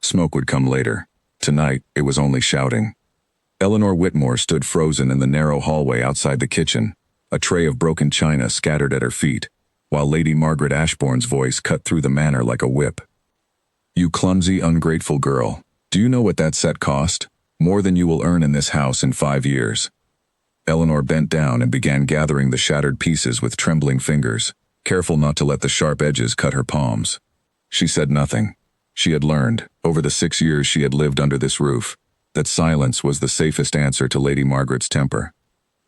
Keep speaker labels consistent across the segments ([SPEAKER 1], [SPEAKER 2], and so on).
[SPEAKER 1] Smoke would come later. Tonight, it was only shouting. Eleanor Whitmore stood frozen in the narrow hallway outside the kitchen, a tray of broken china scattered at her feet, while Lady Margaret Ashbourne's voice cut through the manor like a whip. "You clumsy, ungrateful girl. Do you know what that set cost? More than you will earn in this house in 5 years." Eleanor bent down and began gathering the shattered pieces with trembling fingers, careful not to let the sharp edges cut her palms. She said nothing. She had learned, over the 6 years she had lived under this roof, that silence was the safest answer to Lady Margaret's temper.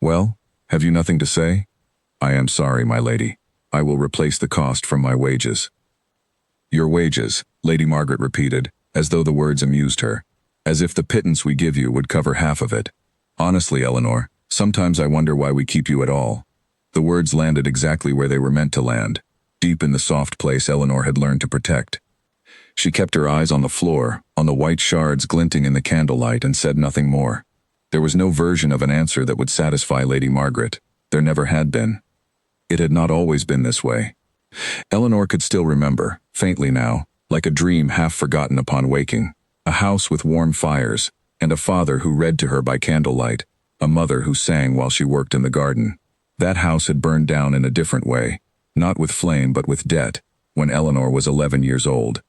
[SPEAKER 1] "Well, have you nothing to say?" "I am sorry, my lady. I will replace the cost from my wages." "Your wages," Lady Margaret repeated, as though the words amused her. "As if the pittance we give you would cover half of it. Honestly, Eleanor, sometimes I wonder why we keep you at all." The words landed exactly where they were meant to land, deep in the soft place Eleanor had learned to protect. She kept her eyes on the floor, on the white shards glinting in the candlelight, and said nothing more. There was no version of an answer that would satisfy Lady Margaret. There never had been. It had not always been this way. Eleanor could still remember, faintly now, like a dream half forgotten upon waking, a house with warm fires, and a father who read to her by candlelight, a mother who sang while she worked in the garden. That house had burned down in a different way, not with flame but with debt, when Eleanor was 11 years old.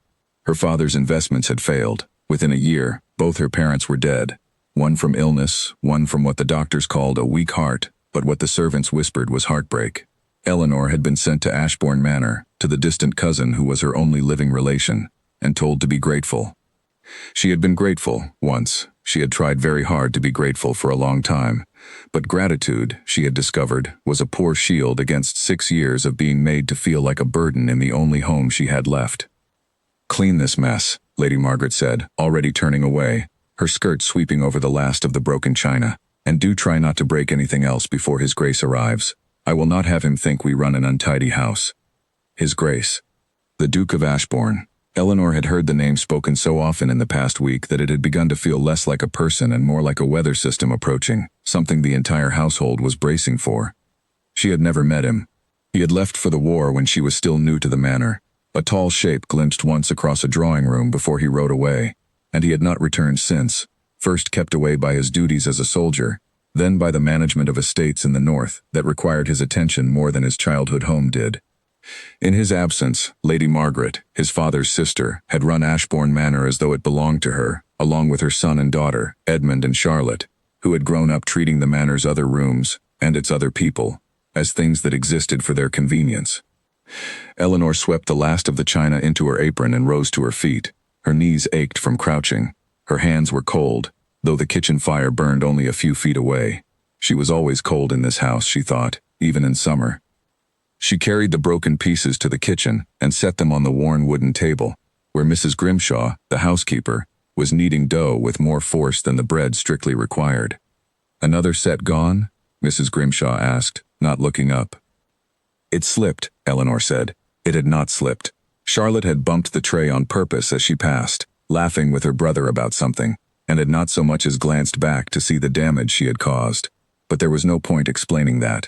[SPEAKER 1] Her father's investments had failed. Within a year, both her parents were dead. One from illness, one from what the doctors called a weak heart, but what the servants whispered was heartbreak. Eleanor had been sent to Ashbourne Manor, to the distant cousin who was her only living relation, and told to be grateful. She had been grateful, once. She had tried very hard to be grateful for a long time. But gratitude, she had discovered, was a poor shield against 6 years of being made to feel like a burden in the only home she had left. "Clean this mess," Lady Margaret said, already turning away, her skirt sweeping over the last of the broken china. "And do try not to break anything else before His Grace arrives. I will not have him think we run an untidy house." His Grace. The Duke of Ashbourne. Eleanor had heard the name spoken so often in the past week that it had begun to feel less like a person and more like a weather system approaching, something the entire household was bracing for. She had never met him. He had left for the war when she was still new to the manor. A tall shape glimpsed once across a drawing room before he rode away, and he had not returned since, first kept away by his duties as a soldier, then by the management of estates in the north that required his attention more than his childhood home did. In his absence, Lady Margaret, his father's sister, had run Ashbourne Manor as though it belonged to her, along with her son and daughter, Edmund and Charlotte, who had grown up treating the manor's other rooms, and its other people, as things that existed for their convenience. Eleanor swept the last of the china into her apron and rose to her feet. Her knees ached from crouching. Her hands were cold, though the kitchen fire burned only a few feet away. She was always cold in this house, she thought, even in summer. She carried the broken pieces to the kitchen and set them on the worn wooden table, where Mrs. Grimshaw, the housekeeper, was kneading dough with more force than the bread strictly required. "Another set gone?" Mrs. Grimshaw asked, not looking up. "It slipped," Eleanor said. It had not slipped. Charlotte had bumped the tray on purpose as she passed, laughing with her brother about something, and had not so much as glanced back to see the damage she had caused. But there was no point explaining that.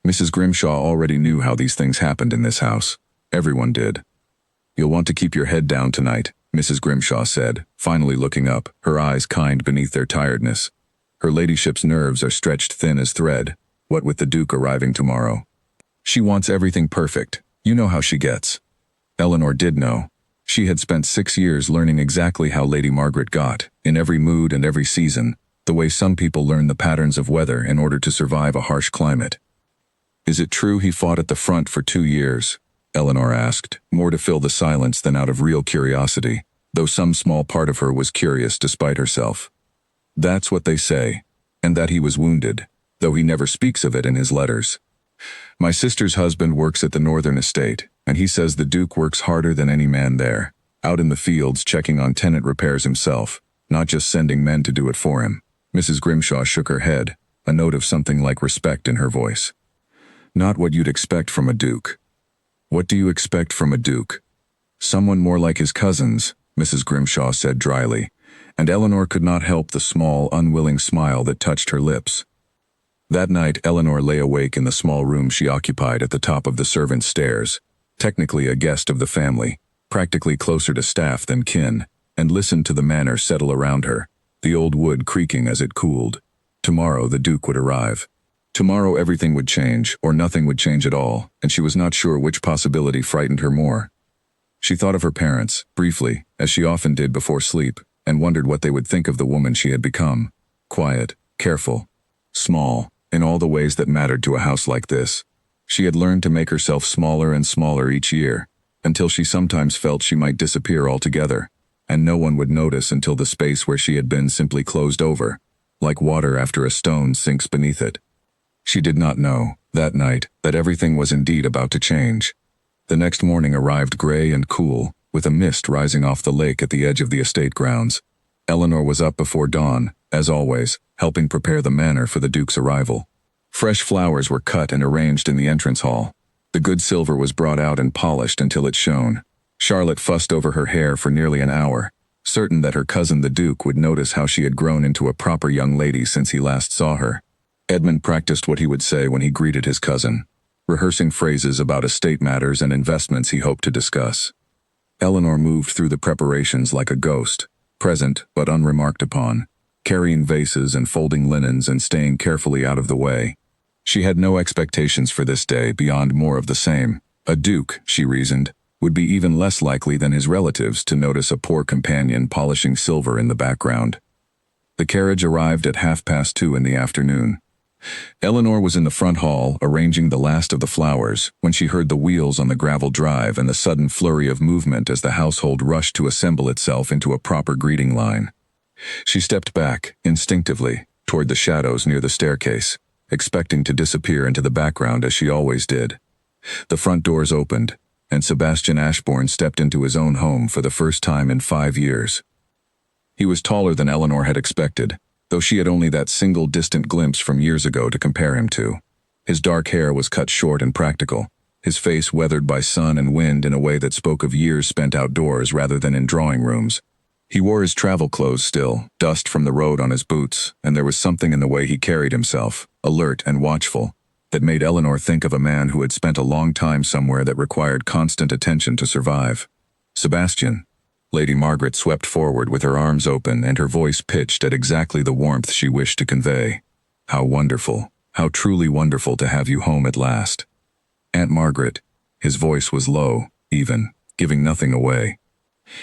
[SPEAKER 1] Mrs. Grimshaw already knew how these things happened in this house. Everyone did. "You'll want to keep your head down tonight," Mrs. Grimshaw said, finally looking up, her eyes kind beneath their tiredness. "Her ladyship's nerves are stretched thin as thread, what with the Duke arriving tomorrow. She wants everything perfect. You know how she gets." Eleanor did know. She had spent 6 years learning exactly how Lady Margaret got, in every mood and every season, the way some people learn the patterns of weather in order to survive a harsh climate. "Is it true he fought at the front for 2 years?" Eleanor asked, more to fill the silence than out of real curiosity, though some small part of her was curious despite herself. "That's what they say, and that he was wounded, though he never speaks of it in his letters. My sister's husband works at the northern estate, and he says the Duke works harder than any man there, out in the fields checking on tenant repairs himself, not just sending men to do it for him." Mrs. Grimshaw shook her head, a note of something like respect in her voice. "Not what you'd expect from a duke." "What do you expect from a duke?" "Someone more like his cousins," Mrs. Grimshaw said dryly, and Eleanor could not help the small, unwilling smile that touched her lips. That night, Eleanor lay awake in the small room she occupied at the top of the servants' stairs, technically a guest of the family, practically closer to staff than kin, and listened to the manor settle around her, the old wood creaking as it cooled. Tomorrow the Duke would arrive. Tomorrow everything would change, or nothing would change at all, and she was not sure which possibility frightened her more. She thought of her parents, briefly, as she often did before sleep, and wondered what they would think of the woman she had become. Quiet, careful, small, in all the ways that mattered to a house like this. She had learned to make herself smaller and smaller each year, until she sometimes felt she might disappear altogether, and no one would notice until the space where she had been simply closed over, like water after a stone sinks beneath it. She did not know, that night, that everything was indeed about to change. The next morning arrived gray and cool, with a mist rising off the lake at the edge of the estate grounds. Eleanor was up before dawn, as always, helping prepare the manor for the Duke's arrival. Fresh flowers were cut and arranged in the entrance hall. The good silver was brought out and polished until it shone. Charlotte fussed over her hair for nearly an hour, certain that her cousin the Duke would notice how she had grown into a proper young lady since he last saw her. Edmund practiced what he would say when he greeted his cousin, rehearsing phrases about estate matters and investments he hoped to discuss. Eleanor moved through the preparations like a ghost, present but unremarked upon, carrying vases and folding linens and staying carefully out of the way. She had no expectations for this day beyond more of the same. A duke, she reasoned, would be even less likely than his relatives to notice a poor companion polishing silver in the background. The carriage arrived at 2:30 in the afternoon. Eleanor was in the front hall, arranging the last of the flowers, when she heard the wheels on the gravel drive and the sudden flurry of movement as the household rushed to assemble itself into a proper greeting line. She stepped back, instinctively, toward the shadows near the staircase, expecting to disappear into the background as she always did. The front doors opened, and Sebastian Ashbourne stepped into his own home for the first time in 5 years. He was taller than Eleanor had expected, though she had only that single distant glimpse from years ago to compare him to. His dark hair was cut short and practical, his face weathered by sun and wind in a way that spoke of years spent outdoors rather than in drawing rooms. He wore his travel clothes still, dust from the road on his boots, and there was something in the way he carried himself, alert and watchful, that made Eleanor think of a man who had spent a long time somewhere that required constant attention to survive. "Sebastian." Lady Margaret swept forward with her arms open and her voice pitched at exactly the warmth she wished to convey. "How wonderful, how truly wonderful to have you home at last." "Aunt Margaret." His voice was low, even, giving nothing away.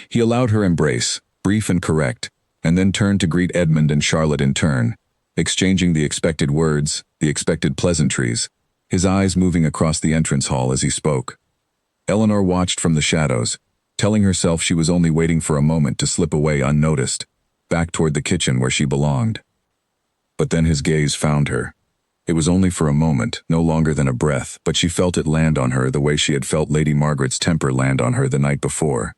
[SPEAKER 1] He allowed her embrace, brief and correct, and then turned to greet Edmund and Charlotte in turn, exchanging the expected words, the expected pleasantries, his eyes moving across the entrance hall as he spoke. Eleanor watched from the shadows, telling herself she was only waiting for a moment to slip away unnoticed, back toward the kitchen where she belonged. But then his gaze found her. It was only for a moment, no longer than a breath, but she felt it land on her the way she had felt Lady Margaret's temper land on her the night before.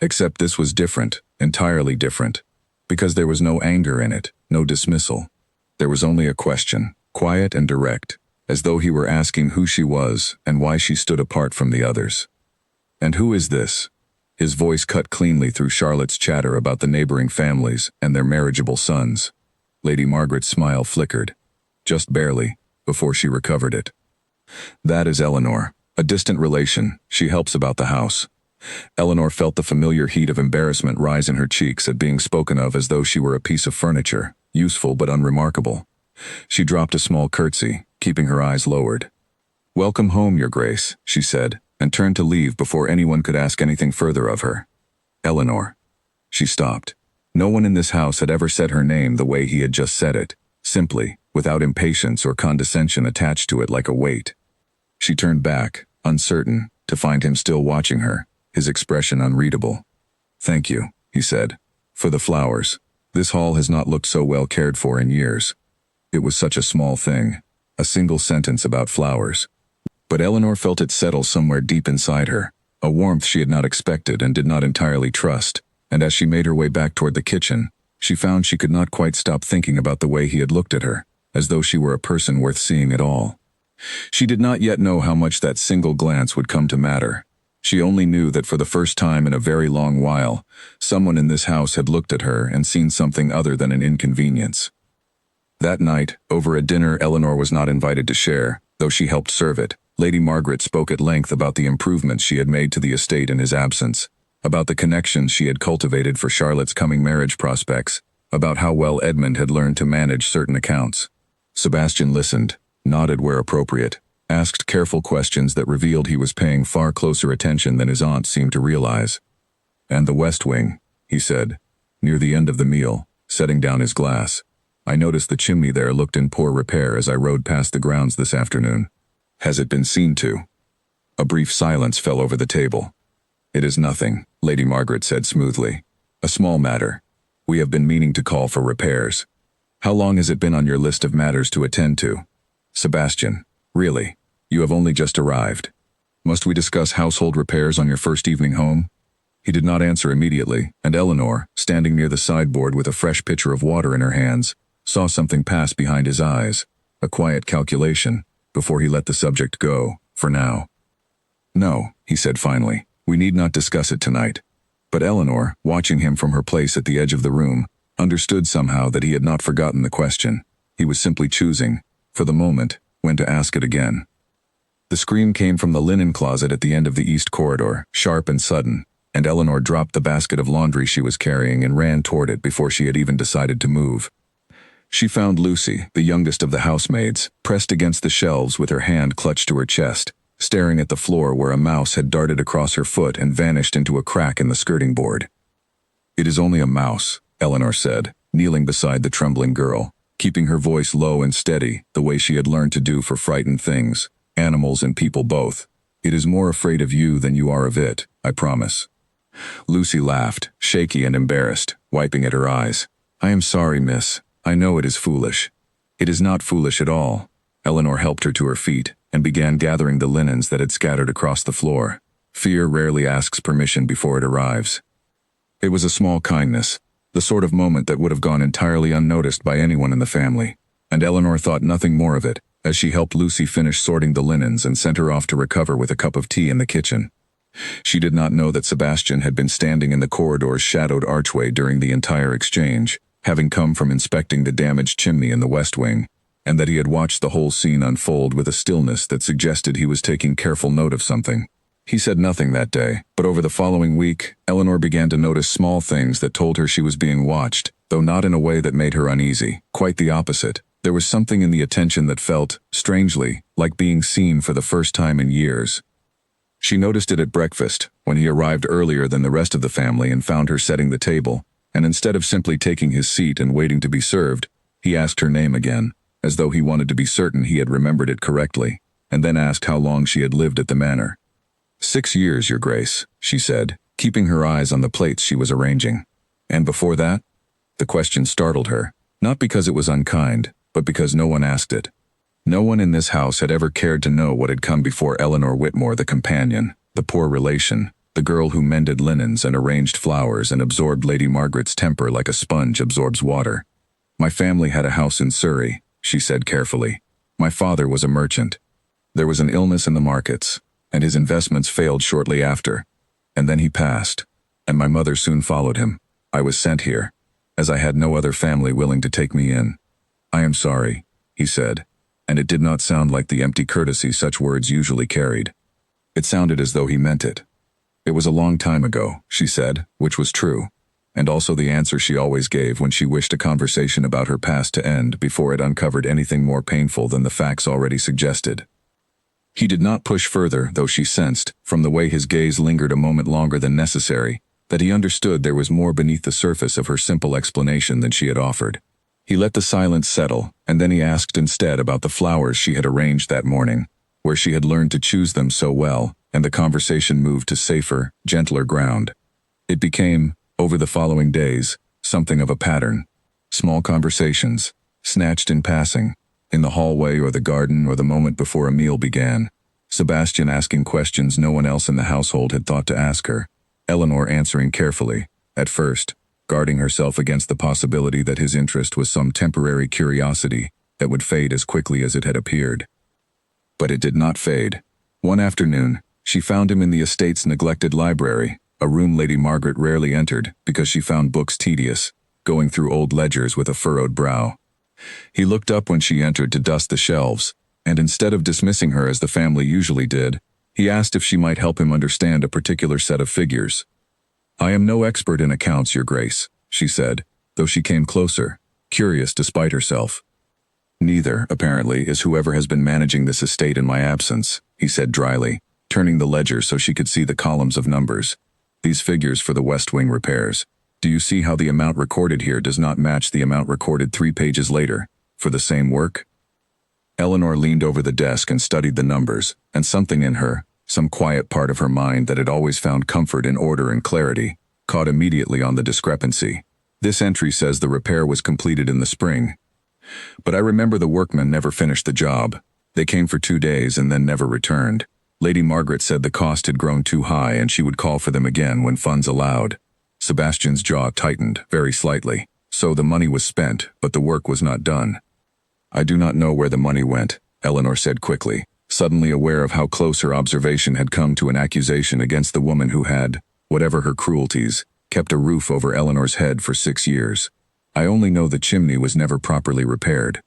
[SPEAKER 1] Except this was different, entirely different, because there was no anger in it, no dismissal. There was only a question, quiet and direct, as though he were asking who she was and why she stood apart from the others. "And who is this?" His voice cut cleanly through Charlotte's chatter about the neighboring families and their marriageable sons. Lady Margaret's smile flickered, just barely, before she recovered it. "That is Eleanor, a distant relation. She helps about the house." Eleanor felt the familiar heat of embarrassment rise in her cheeks at being spoken of as though she were a piece of furniture, useful but unremarkable. She dropped a small curtsy, keeping her eyes lowered. "Welcome home, Your Grace," she said, and turned to leave before anyone could ask anything further of her. "Eleanor." She stopped. No one in this house had ever said her name the way he had just said it, simply, without impatience or condescension attached to it like a weight. She turned back, uncertain, to find him still watching her, his expression unreadable. "Thank you," he said, "for the flowers. This hall has not looked so well cared for in years." It was such a small thing, a single sentence about flowers. But Eleanor felt it settle somewhere deep inside her, a warmth she had not expected and did not entirely trust, and as she made her way back toward the kitchen, she found she could not quite stop thinking about the way he had looked at her, as though she were a person worth seeing at all. She did not yet know how much that single glance would come to matter. She only knew that for the first time in a very long while, someone in this house had looked at her and seen something other than an inconvenience. That night, over a dinner Eleanor was not invited to share, though she helped serve it, Lady Margaret spoke at length about the improvements she had made to the estate in his absence, about the connections she had cultivated for Charlotte's coming marriage prospects, about how well Edmund had learned to manage certain accounts. Sebastian listened, nodded where appropriate, asked careful questions that revealed he was paying far closer attention than his aunt seemed to realize. "And the West Wing," he said, near the end of the meal, setting down his glass. "I noticed the chimney there looked in poor repair as I rode past the grounds this afternoon. Has it been seen to?" A brief silence fell over the table. "It is nothing," Lady Margaret said smoothly. "A small matter. We have been meaning to call for repairs. How long has it been on your list of matters to attend to?" "Sebastian, really, you have only just arrived. Must we discuss household repairs on your first evening home?" He did not answer immediately, and Eleanor, standing near the sideboard with a fresh pitcher of water in her hands, saw something pass behind his eyes, a quiet calculation, before he let the subject go, for now. "No," he said finally, "we need not discuss it tonight." But Eleanor, watching him from her place at the edge of the room, understood somehow that he had not forgotten the question. He was simply choosing, for the moment, when to ask it again. The scream came from the linen closet at the end of the east corridor, sharp and sudden, and Eleanor dropped the basket of laundry she was carrying and ran toward it before she had even decided to move. She found Lucy, the youngest of the housemaids, pressed against the shelves with her hand clutched to her chest, staring at the floor where a mouse had darted across her foot and vanished into a crack in the skirting board. "It is only a mouse," Eleanor said, kneeling beside the trembling girl, keeping her voice low and steady, the way she had learned to do for frightened things, animals and people both. "It is more afraid of you than you are of it, I promise." Lucy laughed, shaky and embarrassed, wiping at her eyes. "I am sorry, miss. I know it is foolish." "It is not foolish at all." Eleanor helped her to her feet and began gathering the linens that had scattered across the floor. Fear rarely asks permission before it arrives. It was a small kindness, the sort of moment that would have gone entirely unnoticed by anyone in the family, and Eleanor thought nothing more of it as she helped Lucy finish sorting the linens and sent her off to recover with a cup of tea in the kitchen. She did not know that Sebastian had been standing in the corridor's shadowed archway during the entire exchange, having come from inspecting the damaged chimney in the West Wing, and that he had watched the whole scene unfold with a stillness that suggested he was taking careful note of something. He said nothing that day, but over the following week, Eleanor began to notice small things that told her she was being watched, though not in a way that made her uneasy. Quite the opposite. There was something in the attention that felt, strangely, like being seen for the first time in years. She noticed it at breakfast, when he arrived earlier than the rest of the family and found her setting the table, and instead of simply taking his seat and waiting to be served, he asked her name again, as though he wanted to be certain he had remembered it correctly, and then asked how long she had lived at the manor. 6 years, Your Grace, she said, keeping her eyes on the plates she was arranging. And before that? The question startled her, not because it was unkind, but because no one asked it. No one in this house had ever cared to know what had come before Eleanor Whitmore, the companion, the poor relation, the girl who mended linens and arranged flowers and absorbed Lady Margaret's temper like a sponge absorbs water. "My family had a house in Surrey," she said carefully. "My father was a merchant. There was an illness in the markets, and his investments failed shortly after. And then he passed, and my mother soon followed him. I was sent here, as I had no other family willing to take me in." "I am sorry," he said, and it did not sound like the empty courtesy such words usually carried. It sounded as though he meant it. "It was a long time ago," she said, which was true, and also the answer she always gave when she wished a conversation about her past to end before it uncovered anything more painful than the facts already suggested. He did not push further, though she sensed, from the way his gaze lingered a moment longer than necessary, that he understood there was more beneath the surface of her simple explanation than she had offered. He let the silence settle, and then he asked instead about the flowers she had arranged that morning, where she had learned to choose them so well, and the conversation moved to safer, gentler ground. It became, over the following days, something of a pattern. Small conversations, snatched in passing, in the hallway or the garden or the moment before a meal began. Sebastian asking questions no one else in the household had thought to ask her. Eleanor answering carefully, at first, guarding herself against the possibility that his interest was some temporary curiosity that would fade as quickly as it had appeared. But it did not fade. One afternoon, she found him in the estate's neglected library, a room Lady Margaret rarely entered because she found books tedious, going through old ledgers with a furrowed brow. He looked up when she entered to dust the shelves, and instead of dismissing her as the family usually did, he asked if she might help him understand a particular set of figures. "I am no expert in accounts, Your Grace," she said, though she came closer, curious despite herself. "Neither, apparently, is whoever has been managing this estate in my absence," he said dryly, turning the ledger so she could see the columns of numbers. "These figures for the West Wing repairs. Do you see how the amount recorded here does not match the amount recorded 3 pages later, for the same work?" Eleanor leaned over the desk and studied the numbers, and something in her, some quiet part of her mind that had always found comfort in order and clarity, caught immediately on the discrepancy. "This entry says the repair was completed in the spring. But I remember the workmen never finished the job. They came for 2 days and then never returned. Lady Margaret said the cost had grown too high and she would call for them again when funds allowed." Sebastian's jaw tightened, very slightly. So the money was spent, but the work was not done. "I do not know where the money went," Eleanor said quickly, suddenly aware of how close her observation had come to an accusation against the woman who had, whatever her cruelties, kept a roof over Eleanor's head for 6 years. "I only know the chimney was never properly repaired."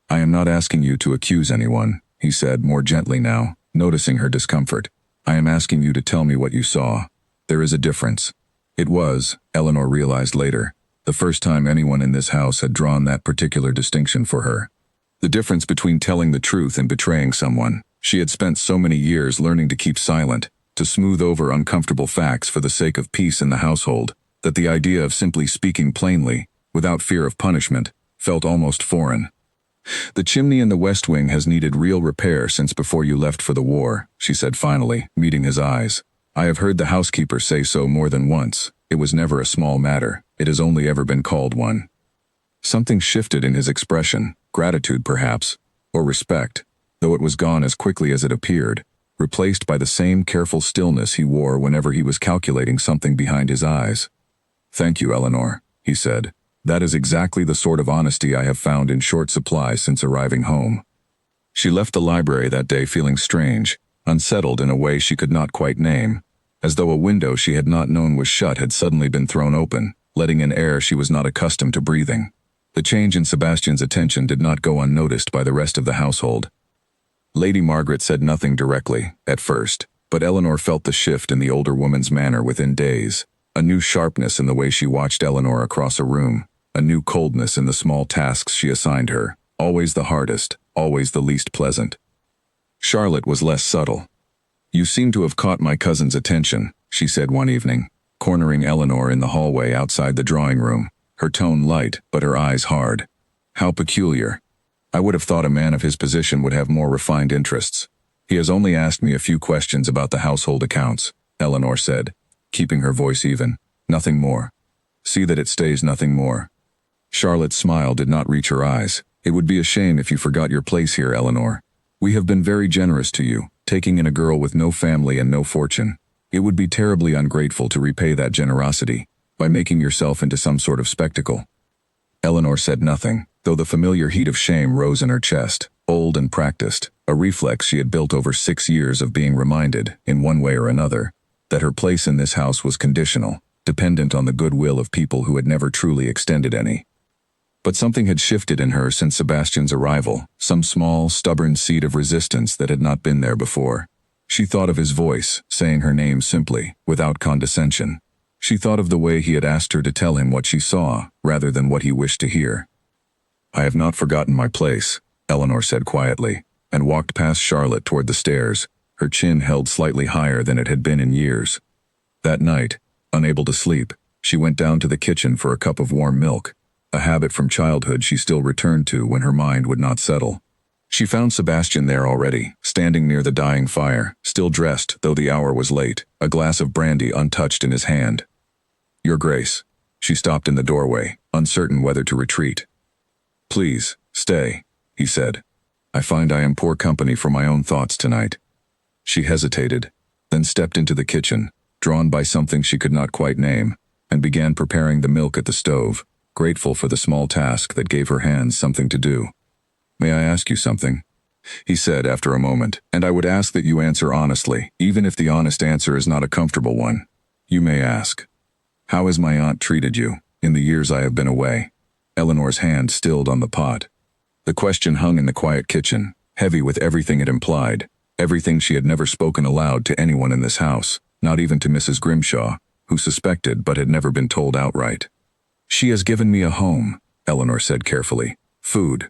[SPEAKER 1] "I am not asking you to accuse anyone," he said more gently now, noticing her discomfort. "I am asking you to tell me what you saw. There is a difference." It was, Eleanor realized later, the first time anyone in this house had drawn that particular distinction for her. The difference between telling the truth and betraying someone. She had spent so many years learning to keep silent, to smooth over uncomfortable facts for the sake of peace in the household, that the idea of simply speaking plainly, without fear of punishment, felt almost foreign. "The chimney in the West Wing has needed real repair since before you left for the war," she said finally, meeting his eyes. "I have heard the housekeeper say so more than once. It was never a small matter. It has only ever been called one." Something shifted in his expression, gratitude perhaps, or respect, though it was gone as quickly as it appeared, replaced by the same careful stillness he wore whenever he was calculating something behind his eyes. "Thank you, Eleanor," he said. "That is exactly the sort of honesty I have found in short supply since arriving home." She left the library that day feeling strange, unsettled in a way she could not quite name, as though a window she had not known was shut had suddenly been thrown open, letting in air she was not accustomed to breathing. The change in Sebastian's attention did not go unnoticed by the rest of the household. Lady Margaret said nothing directly, at first, but Eleanor felt the shift in the older woman's manner within days, a new sharpness in the way she watched Eleanor across a room, a new coldness in the small tasks she assigned her, always the hardest, always the least pleasant. Charlotte was less subtle. "You seem to have caught my cousin's attention," she said one evening, cornering Eleanor in the hallway outside the drawing room, her tone light but her eyes hard. "How peculiar. I would have thought a man of his position would have more refined interests. He has only asked me a few questions about the household accounts," Eleanor said, keeping her voice even. "Nothing more. See that it stays nothing more." Charlotte's smile did not reach her eyes. "It would be a shame if you forgot your place here, Eleanor. We have been very generous to you, taking in a girl with no family and no fortune. It would be terribly ungrateful to repay that generosity by making yourself into some sort of spectacle." Eleanor said nothing, though the familiar heat of shame rose in her chest, old and practiced, a reflex she had built over 6 years of being reminded, in one way or another, that her place in this house was conditional, dependent on the goodwill of people who had never truly extended any. But something had shifted in her since Sebastian's arrival, some small, stubborn seed of resistance that had not been there before. She thought of his voice, saying her name simply, without condescension. She thought of the way he had asked her to tell him what she saw, rather than what he wished to hear. "I have not forgotten my place," Eleanor said quietly, and walked past Charlotte toward the stairs, her chin held slightly higher than it had been in years. That night, unable to sleep, she went down to the kitchen for a cup of warm milk, a habit from childhood she still returned to when her mind would not settle. She found Sebastian there already, standing near the dying fire, still dressed though the hour was late, a glass of brandy untouched in his hand. "Your Grace." She stopped in the doorway, uncertain whether to retreat. "Please, stay," he said. "I find I am poor company for my own thoughts tonight." She hesitated, then stepped into the kitchen, drawn by something she could not quite name, and began preparing the milk at the stove, grateful for the small task that gave her hands something to do. "May I ask you something?" he said after a moment, "and I would ask that you answer honestly, even if the honest answer is not a comfortable one. You may ask. How has my aunt treated you, in the years I have been away?" Eleanor's hand stilled on the pot. The question hung in the quiet kitchen, heavy with everything it implied, everything she had never spoken aloud to anyone in this house, not even to Mrs. Grimshaw, who suspected but had never been told outright. "She has given me a home," Eleanor said carefully. "Food.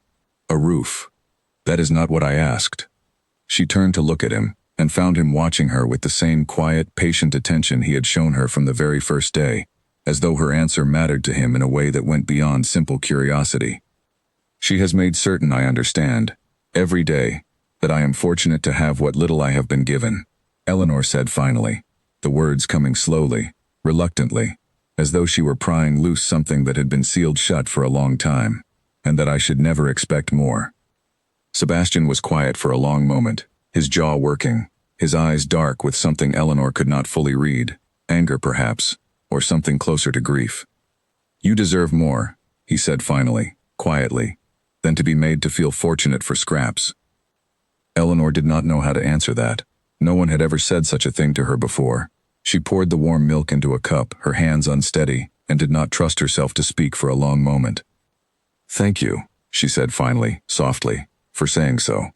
[SPEAKER 1] A roof. That is not what I asked." She turned to look at him, and found him watching her with the same quiet, patient attention he had shown her from the very first day, as though her answer mattered to him in a way that went beyond simple curiosity. "She has made certain I understand, every day, that I am fortunate to have what little I have been given," Eleanor said finally, the words coming slowly, reluctantly, as though she were prying loose something that had been sealed shut for a long time, "and that I should never expect more." Sebastian was quiet for a long moment, his jaw working, his eyes dark with something Eleanor could not fully read, anger perhaps, or something closer to grief. "You deserve more," he said finally, quietly, "than to be made to feel fortunate for scraps." Eleanor did not know how to answer that. No one had ever said such a thing to her before. She poured the warm milk into a cup, her hands unsteady, and did not trust herself to speak for a long moment. "Thank you," she said finally, softly, "for saying so."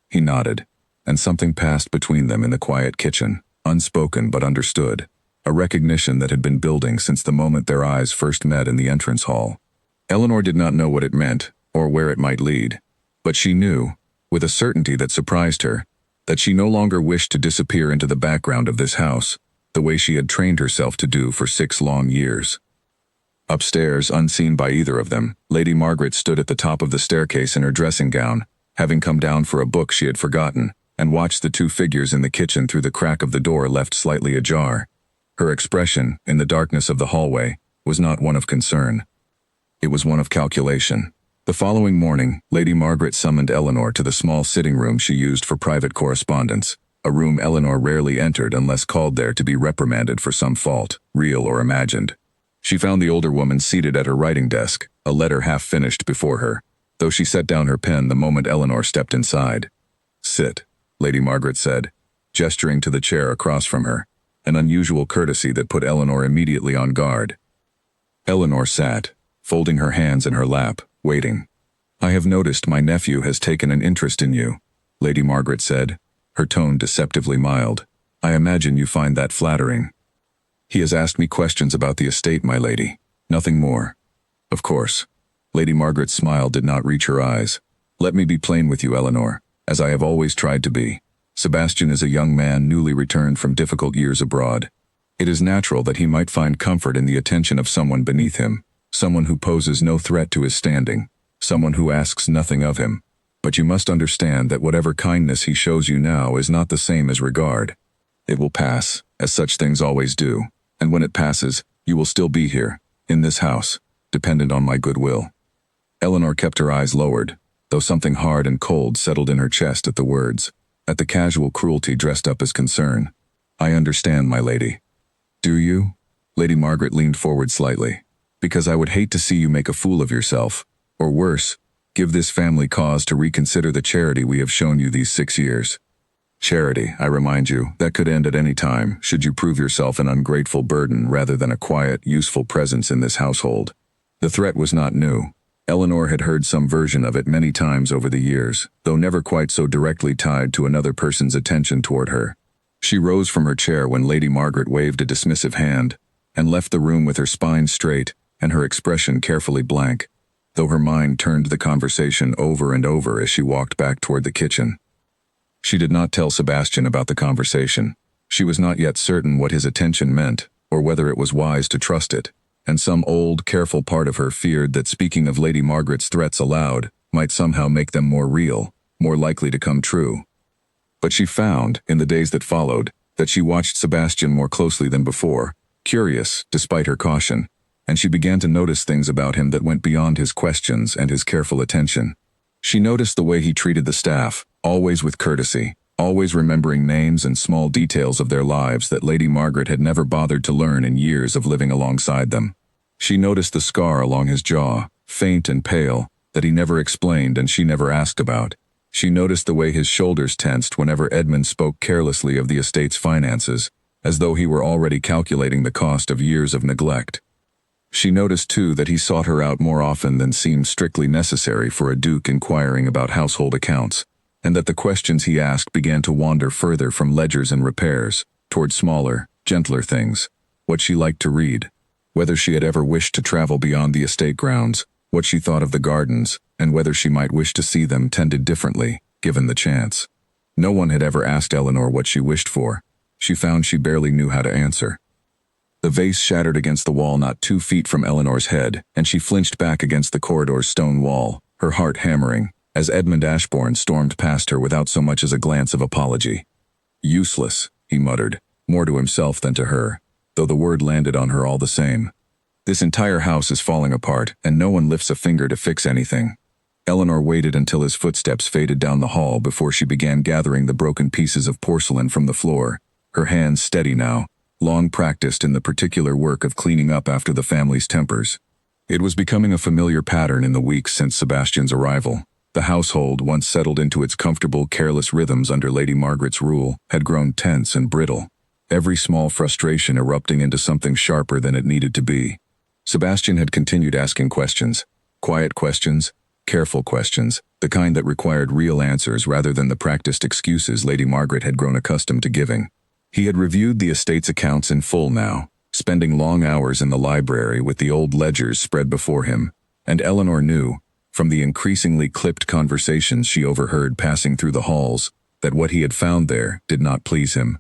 [SPEAKER 1] He nodded, and something passed between them in the quiet kitchen, unspoken but understood, a recognition that had been building since the moment their eyes first met in the entrance hall. Eleanor did not know what it meant, or where it might lead, but she knew, with a certainty that surprised her, that she no longer wished to disappear into the background of this house, the way she had trained herself to do for 6 long years. Upstairs, unseen by either of them, Lady Margaret stood at the top of the staircase in her dressing gown, having come down for a book she had forgotten, and watched the 2 figures in the kitchen through the crack of the door left slightly ajar. Her expression, in the darkness of the hallway, was not one of concern. It was one of calculation. The following morning, Lady Margaret summoned Eleanor to the small sitting room she used for private correspondence, a room Eleanor rarely entered unless called there to be reprimanded for some fault, real or imagined. She found the older woman seated at her writing desk, a letter half finished before her, though she set down her pen the moment Eleanor stepped inside. "Sit," Lady Margaret said, gesturing to the chair across from her, an unusual courtesy that put Eleanor immediately on guard. Eleanor sat, folding her hands in her lap, waiting. "I have noticed my nephew has taken an interest in you," Lady Margaret said, her tone deceptively mild. "I imagine you find that flattering." "He has asked me questions about the estate, my lady. Nothing more." "Of course." Lady Margaret's smile did not reach her eyes. "Let me be plain with you, Eleanor, as I have always tried to be. Sebastian is a young man newly returned from difficult years abroad. It is natural that he might find comfort in the attention of someone beneath him, someone who poses no threat to his standing, someone who asks nothing of him. But you must understand that whatever kindness he shows you now is not the same as regard. It will pass, as such things always do, and when it passes, you will still be here, in this house, dependent on my goodwill." Eleanor kept her eyes lowered, though something hard and cold settled in her chest at the words, at the casual cruelty dressed up as concern. "I understand, my lady." "Do you?" Lady Margaret leaned forward slightly. "Because I would hate to see you make a fool of yourself, or worse, give this family cause to reconsider the charity we have shown you these 6 years. Charity, I remind you, that could end at any time, should you prove yourself an ungrateful burden rather than a quiet, useful presence in this household." The threat was not new. Eleanor had heard some version of it many times over the years, though never quite so directly tied to another person's attention toward her. She rose from her chair when Lady Margaret waved a dismissive hand, and left the room with her spine straight and her expression carefully blank, though her mind turned the conversation over and over as she walked back toward the kitchen. She did not tell Sebastian about the conversation. She was not yet certain what his attention meant, or whether it was wise to trust it, and some old, careful part of her feared that speaking of Lady Margaret's threats aloud might somehow make them more real, more likely to come true. But she found, in the days that followed, that she watched Sebastian more closely than before, curious despite her caution, and she began to notice things about him that went beyond his questions and his careful attention. She noticed the way he treated the staff, always with courtesy, always remembering names and small details of their lives that Lady Margaret had never bothered to learn in years of living alongside them. She noticed the scar along his jaw, faint and pale, that he never explained and she never asked about. She noticed the way his shoulders tensed whenever Edmund spoke carelessly of the estate's finances, as though he were already calculating the cost of years of neglect. She noticed too that he sought her out more often than seemed strictly necessary for a duke inquiring about household accounts, and that the questions he asked began to wander further from ledgers and repairs, toward smaller, gentler things. what she liked to read, whether she had ever wished to travel beyond the estate grounds, what she thought of the gardens, and whether she might wish to see them tended differently, given the chance. No one had ever asked Eleanor what she wished for. She found she barely knew how to answer. The vase shattered against the wall not 2 feet from Eleanor's head, and she flinched back against the corridor's stone wall, her heart hammering, as Edmund Ashbourne stormed past her without so much as a glance of apology. Useless, he muttered, more to himself than to her, though the word landed on her all the same. This entire house is falling apart, and no one lifts a finger to fix anything. Eleanor waited until his footsteps faded down the hall before she began gathering the broken pieces of porcelain from the floor, her hands steady now, long practiced in the particular work of cleaning up after the family's tempers. It was becoming a familiar pattern in the weeks since Sebastian's arrival. The household, once settled into its comfortable, careless rhythms under Lady Margaret's rule, had grown tense and brittle, every small frustration erupting into something sharper than it needed to be. Sebastian had continued asking questions, quiet questions, careful questions, the kind that required real answers rather than the practiced excuses Lady Margaret had grown accustomed to giving. He had reviewed the estate's accounts in full now, spending long hours in the library with the old ledgers spread before him, and Eleanor knew, from the increasingly clipped conversations she overheard passing through the halls, that what he had found there did not please him.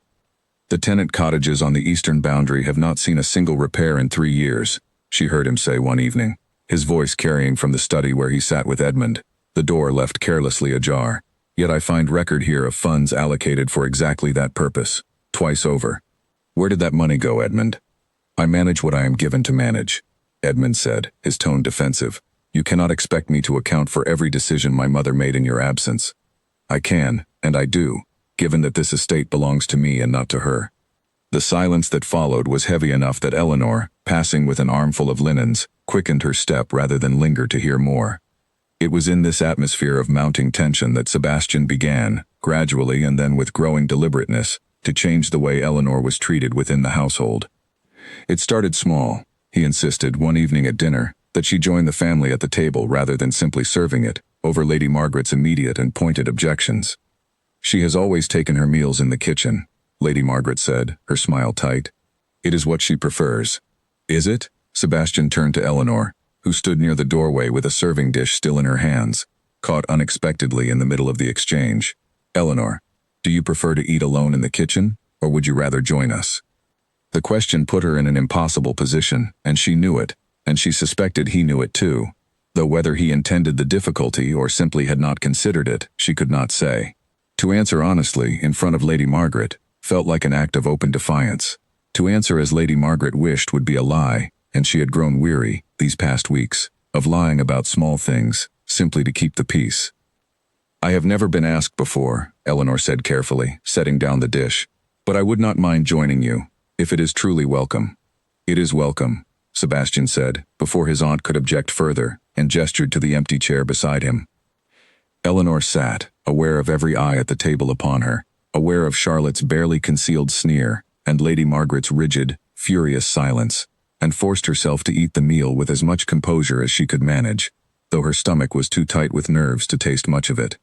[SPEAKER 1] The tenant cottages on the eastern boundary have not seen a single repair in 3 years, she heard him say one evening, his voice carrying from the study where he sat with Edmund, the door left carelessly ajar. Yet I find record here of funds allocated for exactly that purpose, twice over. Where did that money go, Edmund? I manage what I am given to manage, Edmund said, his tone defensive. You cannot expect me to account for every decision my mother made in your absence. I can, and I do, given that this estate belongs to me and not to her. The silence that followed was heavy enough that Eleanor, passing with an armful of linens, quickened her step rather than linger to hear more. It was in this atmosphere of mounting tension that Sebastian began, gradually and then with growing deliberateness, to change the way Eleanor was treated within the household. It started small. He insisted, one evening at dinner, that she join the family at the table rather than simply serving it, over Lady Margaret's immediate and pointed objections. She has always taken her meals in the kitchen, Lady Margaret said, her smile tight. It is what she prefers. Is it? Sebastian turned to Eleanor, who stood near the doorway with a serving dish still in her hands, caught unexpectedly in the middle of the exchange. Eleanor, do you prefer to eat alone in the kitchen, or would you rather join us? The question put her in an impossible position, and she knew it, and she suspected he knew it too, though whether he intended the difficulty or simply had not considered it, she could not say. To answer honestly, in front of Lady Margaret, felt like an act of open defiance. To answer as Lady Margaret wished would be a lie, and she had grown weary, these past weeks, of lying about small things, simply to keep the peace. I have never been asked before, Eleanor said carefully, setting down the dish, but I would not mind joining you, if it is truly welcome. It is welcome, Sebastian said, before his aunt could object further, and gestured to the empty chair beside him. Eleanor sat, aware of every eye at the table upon her, aware of Charlotte's barely concealed sneer, and Lady Margaret's rigid, furious silence, and forced herself to eat the meal with as much composure as she could manage, though her stomach was too tight with nerves to taste much of it.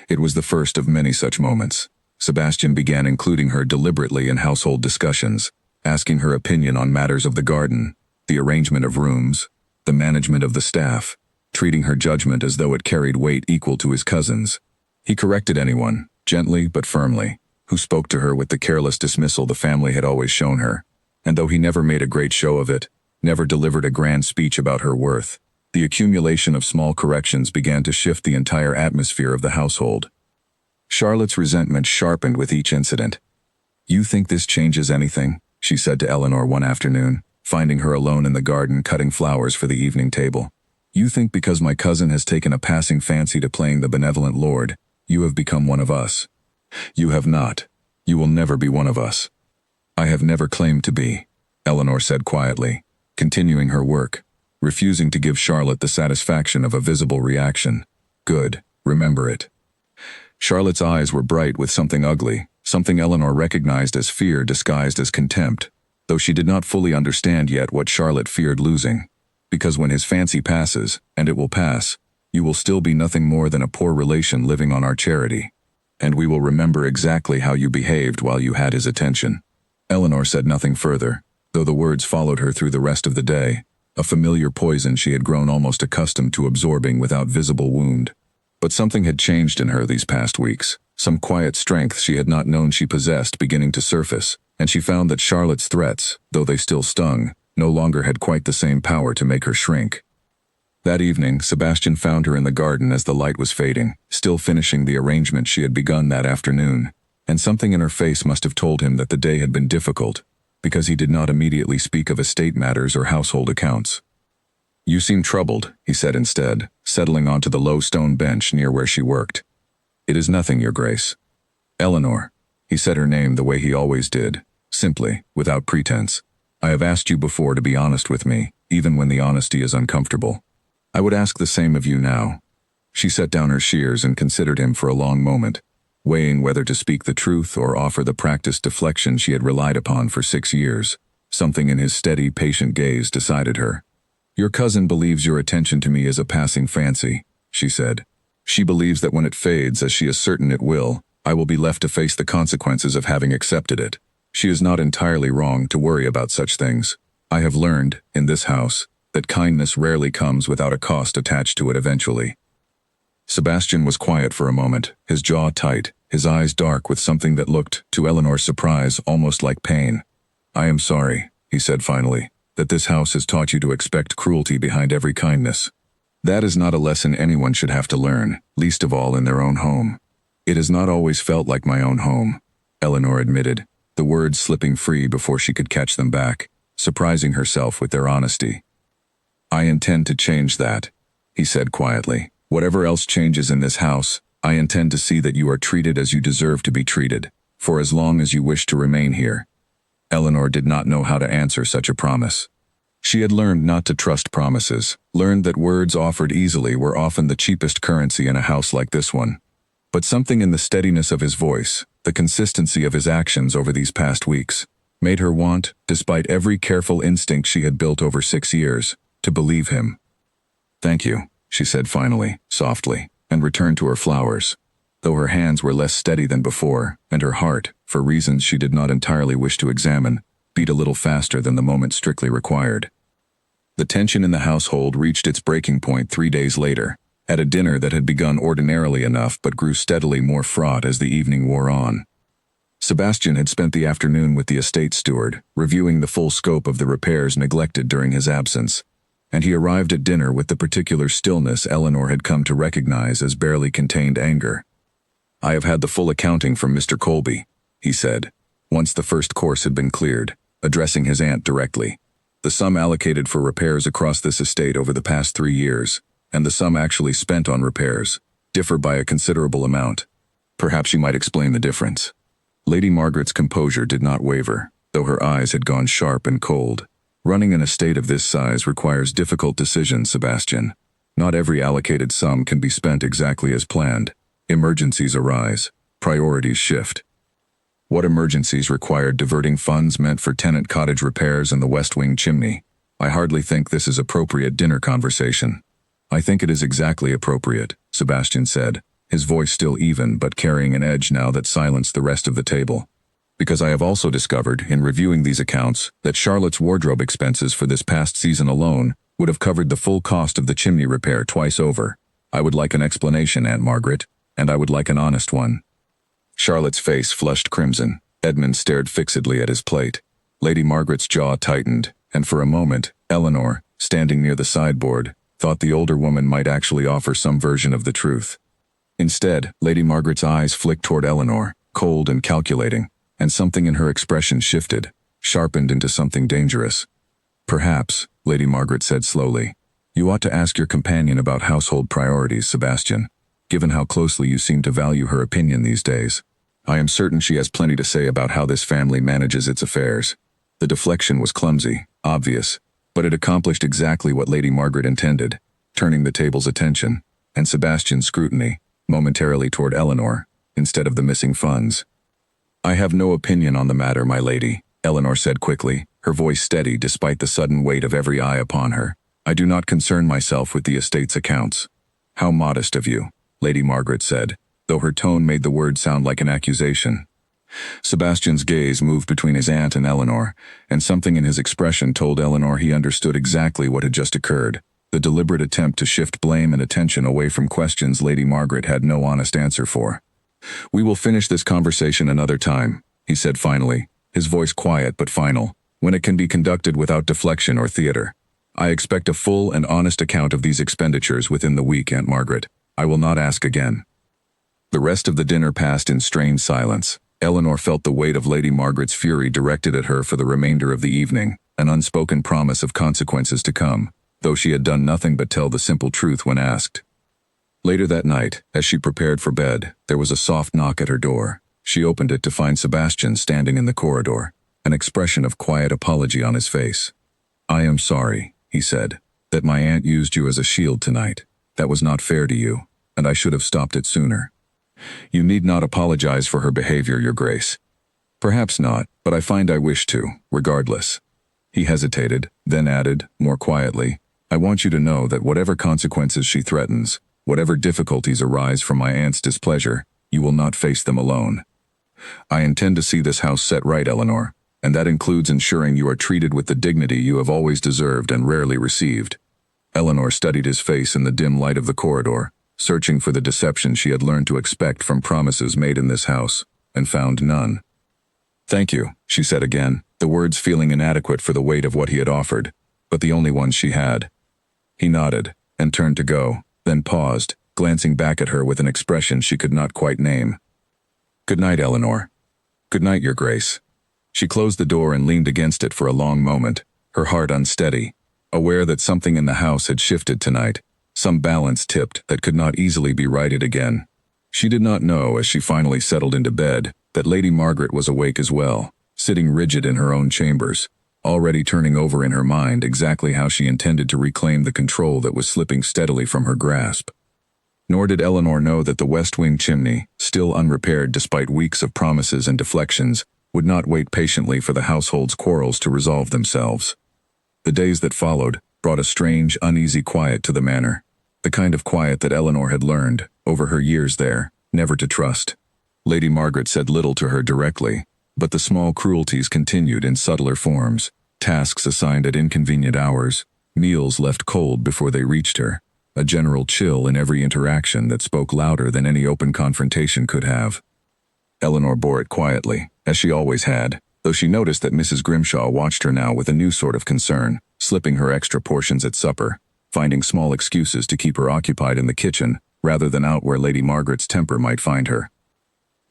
[SPEAKER 1] It was the first of many such moments. Sebastian began including her deliberately in household discussions, asking her opinion on matters of the garden, the arrangement of rooms, the management of the staff, treating her judgment as though it carried weight equal to his cousin's. He corrected anyone, gently but firmly, who spoke to her with the careless dismissal the family had always shown her, and though he never made a great show of it, never delivered a grand speech about her worth, the accumulation of small corrections began to shift the entire atmosphere of the household. Charlotte's resentment sharpened with each incident. You think this changes anything? She said to Eleanor one afternoon, finding her alone in the garden cutting flowers for the evening table. You think because my cousin has taken a passing fancy to playing the benevolent lord, you have become one of us. You have not. You will never be one of us. I have never claimed to be, Eleanor said quietly, continuing her work, refusing to give Charlotte the satisfaction of a visible reaction. Good, remember it. Charlotte's eyes were bright with something ugly, something Eleanor recognized as fear disguised as contempt, though she did not fully understand yet what Charlotte feared losing. Because when his fancy passes, and it will pass, you will still be nothing more than a poor relation living on our charity. And we will remember exactly how you behaved while you had his attention. Eleanor said nothing further, though the words followed her through the rest of the day, a familiar poison she had grown almost accustomed to absorbing without visible wound. But something had changed in her these past weeks, some quiet strength she had not known she possessed beginning to surface, and she found that Charlotte's threats, though they still stung, no longer had quite the same power to make her shrink. That evening, Sebastian found her in the garden as the light was fading, still finishing the arrangement she had begun that afternoon, and something in her face must have told him that the day had been difficult, because he did not immediately speak of estate matters or household accounts. "You seem troubled," he said instead, settling onto the low stone bench near where she worked. "It is nothing, Your Grace." "Eleanor." He said her name the way he always did, simply, without pretense. "I have asked you before to be honest with me, even when the honesty is uncomfortable. I would ask the same of you now." She set down her shears and considered him for a long moment, weighing whether to speak the truth or offer the practiced deflection she had relied upon for 6 years. Something in his steady, patient gaze decided her. "Your cousin believes your attention to me is a passing fancy," she said. "She believes that when it fades, as she is certain it will, I will be left to face the consequences of having accepted it. She is not entirely wrong to worry about such things. I have learned, in this house, that kindness rarely comes without a cost attached to it eventually." Sebastian was quiet for a moment, his jaw tight, his eyes dark with something that looked, to Eleanor's surprise, almost like pain. "I am sorry," he said finally, "that this house has taught you to expect cruelty behind every kindness. That is not a lesson anyone should have to learn, least of all in their own home." "It has not always felt like my own home," Eleanor admitted, the words slipping free before she could catch them back, surprising herself with their honesty. "I intend to change that," he said quietly. "Whatever else changes in this house, I intend to see that you are treated as you deserve to be treated, for as long as you wish to remain here." Eleanor did not know how to answer such a promise. She had learned not to trust promises, learned that words offered easily were often the cheapest currency in a house like this one. But something in the steadiness of his voice, the consistency of his actions over these past weeks, made her want, despite every careful instinct she had built over 6 years, to believe him. "Thank you," she said finally, softly, and returned to her flowers, though her hands were less steady than before, and her heart, for reasons she did not entirely wish to examine, beat a little faster than the moment strictly required. The tension in the household reached its breaking point 3 days later, at a dinner that had begun ordinarily enough but grew steadily more fraught as the evening wore on. Sebastian had spent the afternoon with the estate steward, reviewing the full scope of the repairs neglected during his absence, and he arrived at dinner with the particular stillness Eleanor had come to recognize as barely contained anger. "I have had the full accounting from Mr. Colby," he said, once the first course had been cleared, addressing his aunt directly. "The sum allocated for repairs across this estate over the past 3 years, and the sum actually spent on repairs, differ by a considerable amount. Perhaps you might explain the difference." Lady Margaret's composure did not waver, though her eyes had gone sharp and cold. "Running an estate of this size requires difficult decisions, Sebastian. Not every allocated sum can be spent exactly as planned. Emergencies arise. Priorities shift." What emergencies required diverting funds meant for tenant cottage repairs and the West Wing chimney? "I hardly think this is appropriate dinner conversation." "I think it is exactly appropriate," Sebastian said, his voice still even but carrying an edge now that silenced the rest of the table. "Because I have also discovered, in reviewing these accounts, that Charlotte's wardrobe expenses for this past season alone would have covered the full cost of the chimney repair twice over. I would like an explanation, Aunt Margaret, and I would like an honest one." Charlotte's face flushed crimson. Edmund stared fixedly at his plate. Lady Margaret's jaw tightened, and for a moment, Eleanor, standing near the sideboard, thought the older woman might actually offer some version of the truth. Instead, Lady Margaret's eyes flicked toward Eleanor, cold and calculating, and something in her expression shifted, sharpened into something dangerous. "Perhaps," Lady Margaret said slowly, "you ought to ask your companion about household priorities, Sebastian, given how closely you seem to value her opinion these days. I am certain she has plenty to say about how this family manages its affairs." The deflection was clumsy, obvious, but it accomplished exactly what Lady Margaret intended, turning the table's attention, and Sebastian's scrutiny, momentarily toward Eleanor, instead of the missing funds. "I have no opinion on the matter, my lady," Eleanor said quickly, her voice steady despite the sudden weight of every eye upon her. "I do not concern myself with the estate's accounts." "How modest of you," Lady Margaret said, though her tone made the word sound like an accusation. Sebastian's gaze moved between his aunt and Eleanor, and something in his expression told Eleanor he understood exactly what had just occurred, the deliberate attempt to shift blame and attention away from questions Lady Margaret had no honest answer for. "We will finish this conversation another time," he said finally, his voice quiet but final, "when it can be conducted without deflection or theater. I expect a full and honest account of these expenditures within the week, Aunt Margaret. I will not ask again." The rest of the dinner passed in strained silence. Eleanor felt the weight of Lady Margaret's fury directed at her for the remainder of the evening, an unspoken promise of consequences to come, though she had done nothing but tell the simple truth when asked. Later that night, as she prepared for bed, there was a soft knock at her door. She opened it to find Sebastian standing in the corridor, an expression of quiet apology on his face. "I am sorry," he said, "that my aunt used you as a shield tonight. That was not fair to you, and I should have stopped it sooner." "You need not apologize for her behavior, Your Grace." "Perhaps not, but I find I wish to, regardless." He hesitated, then added, more quietly, "I want you to know that whatever consequences she threatens, whatever difficulties arise from my aunt's displeasure, you will not face them alone. I intend to see this house set right, Eleanor, and that includes ensuring you are treated with the dignity you have always deserved and rarely received." Eleanor studied his face in the dim light of the corridor, searching for the deception she had learned to expect from promises made in this house, and found none. "Thank you," she said again, the words feeling inadequate for the weight of what he had offered, but the only ones she had. He nodded, and turned to go, then paused, glancing back at her with an expression she could not quite name. "Good night, Eleanor." "Good night, Your Grace." She closed the door and leaned against it for a long moment, her heart unsteady, aware that something in the house had shifted tonight, some balance tipped that could not easily be righted again. She did not know, as she finally settled into bed, that Lady Margaret was awake as well, sitting rigid in her own chambers, already turning over in her mind exactly how she intended to reclaim the control that was slipping steadily from her grasp. Nor did Eleanor know that the West Wing chimney, still unrepaired despite weeks of promises and deflections, would not wait patiently for the household's quarrels to resolve themselves. The days that followed brought a strange, uneasy quiet to the manor, the kind of quiet that Eleanor had learned, over her years there, never to trust. Lady Margaret said little to her directly, but the small cruelties continued in subtler forms, tasks assigned at inconvenient hours, meals left cold before they reached her, a general chill in every interaction that spoke louder than any open confrontation could have. Eleanor bore it quietly, as she always had, though she noticed that Mrs. Grimshaw watched her now with a new sort of concern, slipping her extra portions at supper, finding small excuses to keep her occupied in the kitchen, rather than out where Lady Margaret's temper might find her.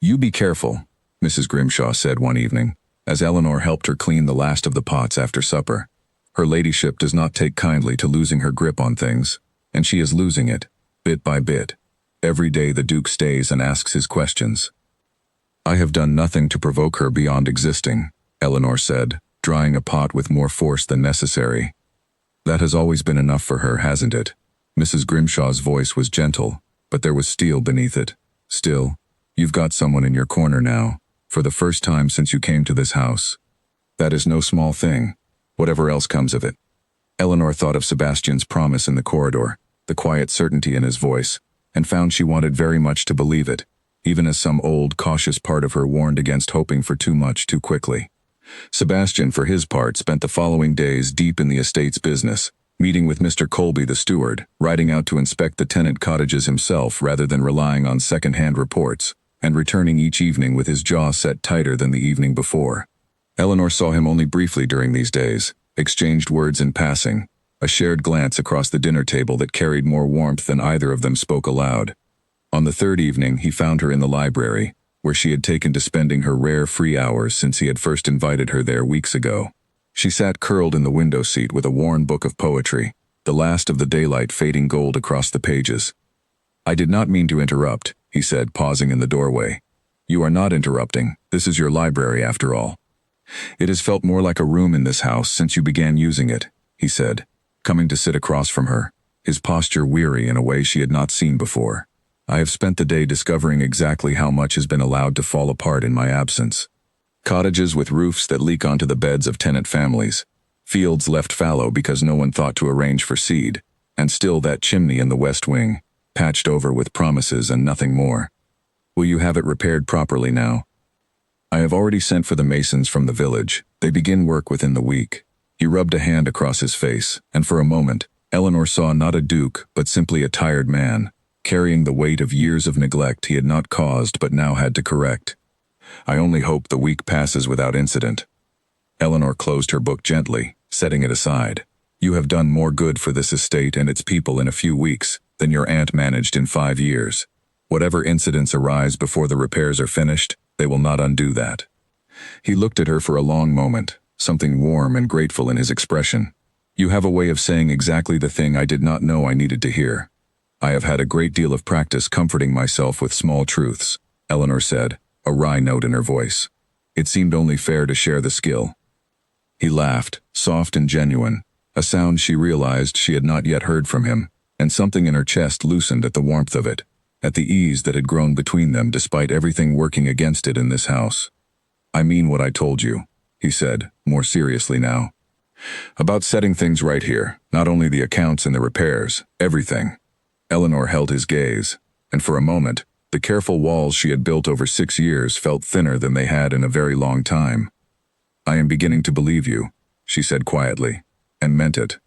[SPEAKER 1] "You be careful," Mrs. Grimshaw said one evening, as Eleanor helped her clean the last of the pots after supper. "Her ladyship does not take kindly to losing her grip on things, and she is losing it, bit by bit. Every day the Duke stays and asks his questions." "I have done nothing to provoke her beyond existing," Eleanor said, drying a pot with more force than necessary. "That has always been enough for her, hasn't it?" Mrs. Grimshaw's voice was gentle, but there was steel beneath it. "Still, you've got someone in your corner now, for the first time since you came to this house. That is no small thing, whatever else comes of it." Eleanor thought of Sebastian's promise in the corridor, the quiet certainty in his voice, and found she wanted very much to believe it, even as some old, cautious part of her warned against hoping for too much too quickly. Sebastian, for his part, spent the following days deep in the estate's business, meeting with Mr. Colby the steward, riding out to inspect the tenant cottages himself rather than relying on second-hand reports, and returning each evening with his jaw set tighter than the evening before. Eleanor saw him only briefly during these days, exchanged words in passing, a shared glance across the dinner table that carried more warmth than either of them spoke aloud. On the third evening, he found her in the library, where she had taken to spending her rare free hours since he had first invited her there weeks ago. She sat curled in the window seat with a worn book of poetry, the last of the daylight fading gold across the pages. "I did not mean to interrupt," he said, pausing in the doorway. "You are not interrupting. This is your library, after all." "It has felt more like a room in this house since you began using it," he said, coming to sit across from her, his posture weary in a way she had not seen before. "I have spent the day discovering exactly how much has been allowed to fall apart in my absence. Cottages with roofs that leak onto the beds of tenant families, fields left fallow because no one thought to arrange for seed, and still that chimney in the West Wing, patched over with promises and nothing more. Will you have it repaired properly now?" I have already sent for the masons from the village. They begin work within the week. He rubbed a hand across his face, and for a moment, Eleanor saw not a duke, but simply a tired man, carrying the weight of years of neglect he had not caused but now had to correct. I only hope the week passes without incident. Eleanor closed her book gently, setting it aside. You have done more good for this estate and its people in a few weeks than your aunt managed in 5 years. Whatever incidents arise before the repairs are finished, they will not undo that. He looked at her for a long moment, something warm and grateful in his expression. You have a way of saying exactly the thing I did not know I needed to hear. I have had a great deal of practice comforting myself with small truths, Eleanor said, a wry note in her voice. It seemed only fair to share the skill. He laughed, soft and genuine, a sound she realized she had not yet heard from him, and something in her chest loosened at the warmth of it, at the ease that had grown between them despite everything working against it in this house. I mean what I told you, he said, more seriously now. About setting things right here, not only the accounts and the repairs, everything. Eleanor held his gaze, and for a moment, the careful walls she had built over 6 years felt thinner than they had in a very long time. I am beginning to believe you, she said quietly, and meant it.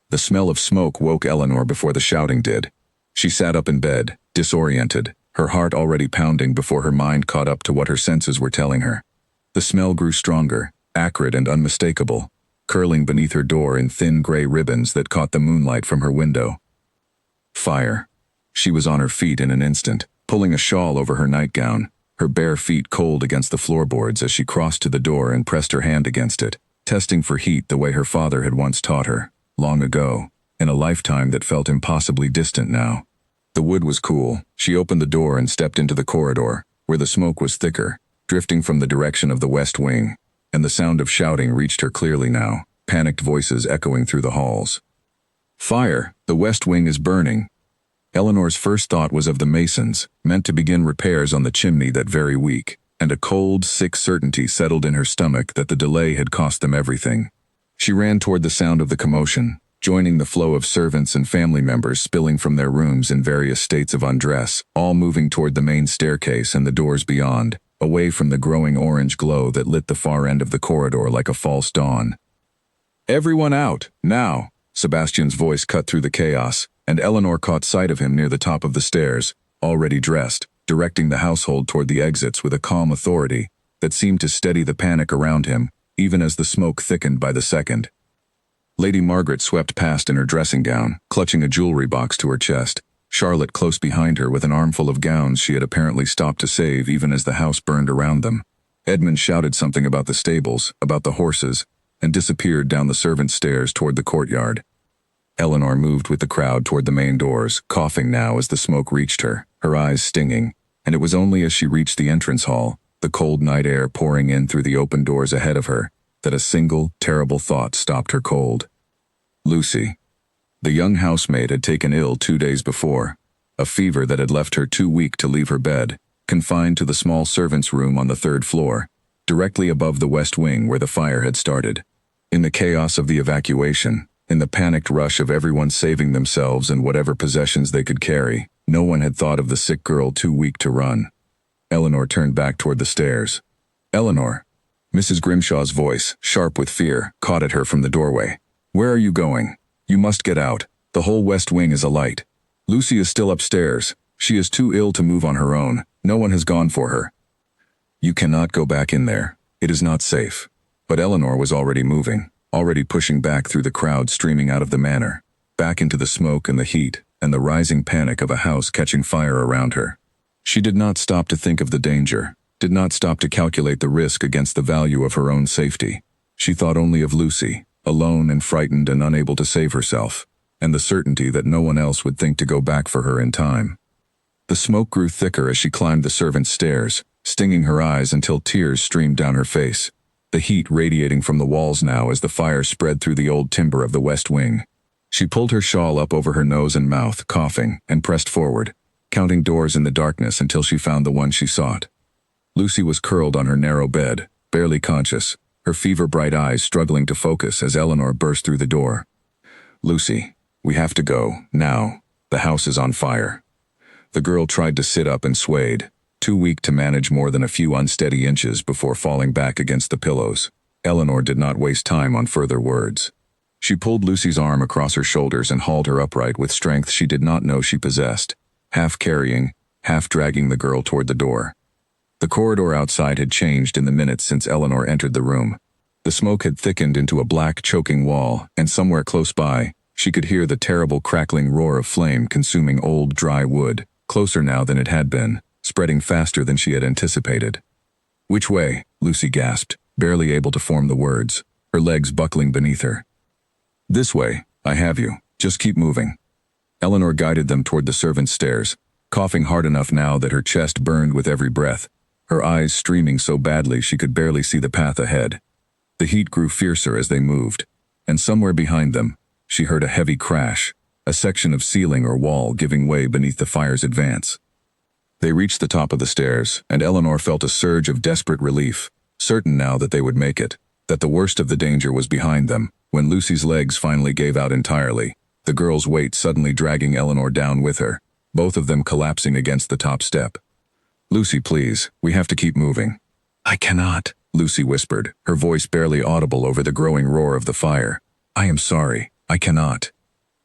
[SPEAKER 1] The smell of smoke woke Eleanor before the shouting did. She sat up in bed, disoriented, her heart already pounding before her mind caught up to what her senses were telling her. The smell grew stronger, acrid and unmistakable, curling beneath her door in thin gray ribbons that caught the moonlight from her window. Fire. She was on her feet in an instant, pulling a shawl over her nightgown, her bare feet cold against the floorboards as she crossed to the door and pressed her hand against it, testing for heat the way her father had once taught her, long ago, in a lifetime that felt impossibly distant now. The wood was cool. She opened the door and stepped into the corridor, where the smoke was thicker, drifting from the direction of the west wing, and the sound of shouting reached her clearly now, panicked voices echoing through the halls. Fire! The west wing is burning! Eleanor's first thought was of the masons, meant to begin repairs on the chimney that very week, and a cold, sick certainty settled in her stomach that the delay had cost them everything. She ran toward the sound of the commotion, joining the flow of servants and family members spilling from their rooms in various states of undress, all moving toward the main staircase and the doors beyond, away from the growing orange glow that lit the far end of the corridor like a false dawn. Everyone out, now! Sebastian's voice cut through the chaos, and Eleanor caught sight of him near the top of the stairs, already dressed, directing the household toward the exits with a calm authority that seemed to steady the panic around him, even as the smoke thickened by the second. Lady Margaret swept past in her dressing gown, clutching a jewelry box to her chest, Charlotte close behind her with an armful of gowns she had apparently stopped to save even as the house burned around them. Edmund shouted something about the stables, about the horses, and disappeared down the servants' stairs toward the courtyard. Eleanor moved with the crowd toward the main doors, coughing now as the smoke reached her, her eyes stinging, and it was only as she reached the entrance hall, the cold night air pouring in through the open doors ahead of her, that a single, terrible thought stopped her cold. Lucy. The young housemaid had taken ill 2 days before, a fever that had left her too weak to leave her bed, confined to the small servants' room on the 3rd floor, directly above the west wing where the fire had started. In the chaos of the evacuation, in the panicked rush of everyone saving themselves and whatever possessions they could carry, no one had thought of the sick girl too weak to run. Eleanor turned back toward the stairs. Eleanor. Mrs. Grimshaw's voice, sharp with fear, caught at her from the doorway. Where are you going? You must get out. The whole west wing is alight. Lucy is still upstairs. She is too ill to move on her own. No one has gone for her. You cannot go back in there. It is not safe. But Eleanor was already moving, already pushing back through the crowd streaming out of the manor, back into the smoke and the heat, and the rising panic of a house catching fire around her. She did not stop to think of the danger, did not stop to calculate the risk against the value of her own safety. She thought only of Lucy, alone and frightened and unable to save herself, and the certainty that no one else would think to go back for her in time. The smoke grew thicker as she climbed the servants' stairs, stinging her eyes until tears streamed down her face, the heat radiating from the walls now as the fire spread through the old timber of the west wing. She pulled her shawl up over her nose and mouth, coughing, and pressed forward, counting doors in the darkness until she found the one she sought. Lucy was curled on her narrow bed, barely conscious, her fever-bright eyes struggling to focus as Eleanor burst through the door. Lucy, we have to go, now. The house is on fire. The girl tried to sit up and swayed, too weak to manage more than a few unsteady inches before falling back against the pillows. Eleanor did not waste time on further words. She pulled Lucy's arm across her shoulders and hauled her upright with strength she did not know she possessed, half carrying, half dragging the girl toward the door. The corridor outside had changed in the minutes since Eleanor entered the room. The smoke had thickened into a black, choking wall, and somewhere close by, she could hear the terrible crackling roar of flame consuming old, dry wood, closer now than it had been, spreading faster than she had anticipated. "Which way?" Lucy gasped, barely able to form the words, her legs buckling beneath her. "This way, I have you. Just keep moving." Eleanor guided them toward the servants' stairs, coughing hard enough now that her chest burned with every breath, her eyes streaming so badly she could barely see the path ahead. The heat grew fiercer as they moved, and somewhere behind them, she heard a heavy crash, a section of ceiling or wall giving way beneath the fire's advance. They reached the top of the stairs, and Eleanor felt a surge of desperate relief, certain now that they would make it, that the worst of the danger was behind them, when Lucy's legs finally gave out entirely, the girl's weight suddenly dragging Eleanor down with her, both of them collapsing against the top step. "Lucy, please, we have to keep moving." "I cannot," Lucy whispered, her voice barely audible over the growing roar of the fire. "I am sorry, I cannot."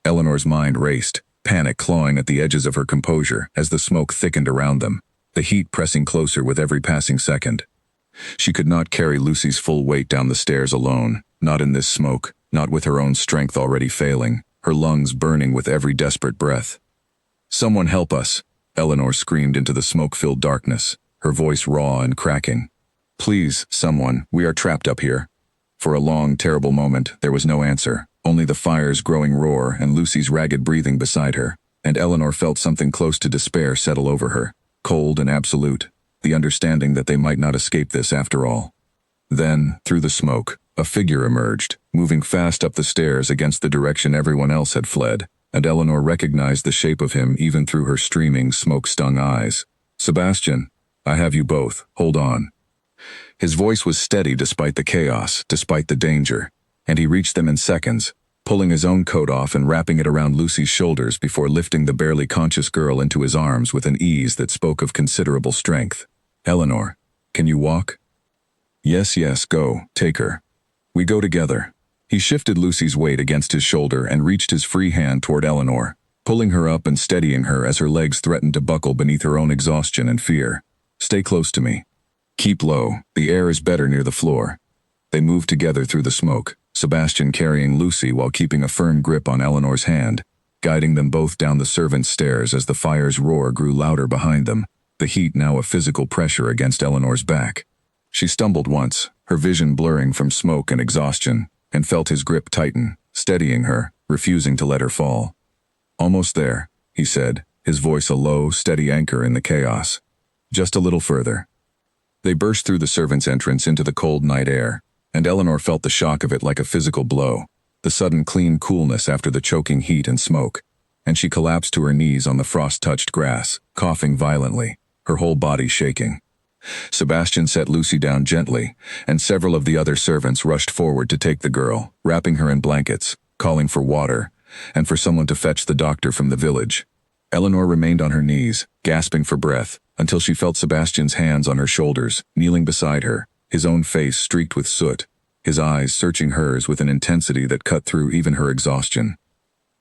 [SPEAKER 1] Eleanor's mind raced, panic clawing at the edges of her composure as the smoke thickened around them, the heat pressing closer with every passing second. She could not carry Lucy's full weight down the stairs alone, not in this smoke, not with her own strength already failing, her lungs burning with every desperate breath. "Someone help us," Eleanor screamed into the smoke-filled darkness, her voice raw and cracking. "Please, someone, we are trapped up here." For a long, terrible moment, there was no answer, only the fire's growing roar and Lucy's ragged breathing beside her, and Eleanor felt something close to despair settle over her, cold and absolute, the understanding that they might not escape this after all. Then, through the smoke, a figure emerged, moving fast up the stairs against the direction everyone else had fled, and Eleanor recognized the shape of him even through her streaming, smoke-stung eyes. "Sebastian, I have you both, hold on." His voice was steady despite the chaos, despite the danger, and he reached them in seconds, pulling his own coat off and wrapping it around Lucy's shoulders before lifting the barely conscious girl into his arms with an ease that spoke of considerable strength. "Eleanor, can you walk?" Yes, go, take her." "We go together." He shifted Lucy's weight against his shoulder and reached his free hand toward Eleanor, pulling her up and steadying her as her legs threatened to buckle beneath her own exhaustion and fear. "Stay close to me. Keep low, the air is better near the floor." They moved together through the smoke, Sebastian carrying Lucy while keeping a firm grip on Eleanor's hand, guiding them both down the servants' stairs as the fire's roar grew louder behind them, the heat now a physical pressure against Eleanor's back. She stumbled once, her vision blurring from smoke and exhaustion, and felt his grip tighten, steadying her, refusing to let her fall. "Almost there," he said, his voice a low, steady anchor in the chaos. "Just a little further." They burst through the servants' entrance into the cold night air, and Eleanor felt the shock of it like a physical blow, the sudden clean coolness after the choking heat and smoke, and she collapsed to her knees on the frost-touched grass, coughing violently, her whole body shaking. Sebastian set Lucy down gently, and several of the other servants rushed forward to take the girl, wrapping her in blankets, calling for water, and for someone to fetch the doctor from the village. Eleanor remained on her knees, gasping for breath, until she felt Sebastian's hands on her shoulders, kneeling beside her, his own face streaked with soot, his eyes searching hers with an intensity that cut through even her exhaustion.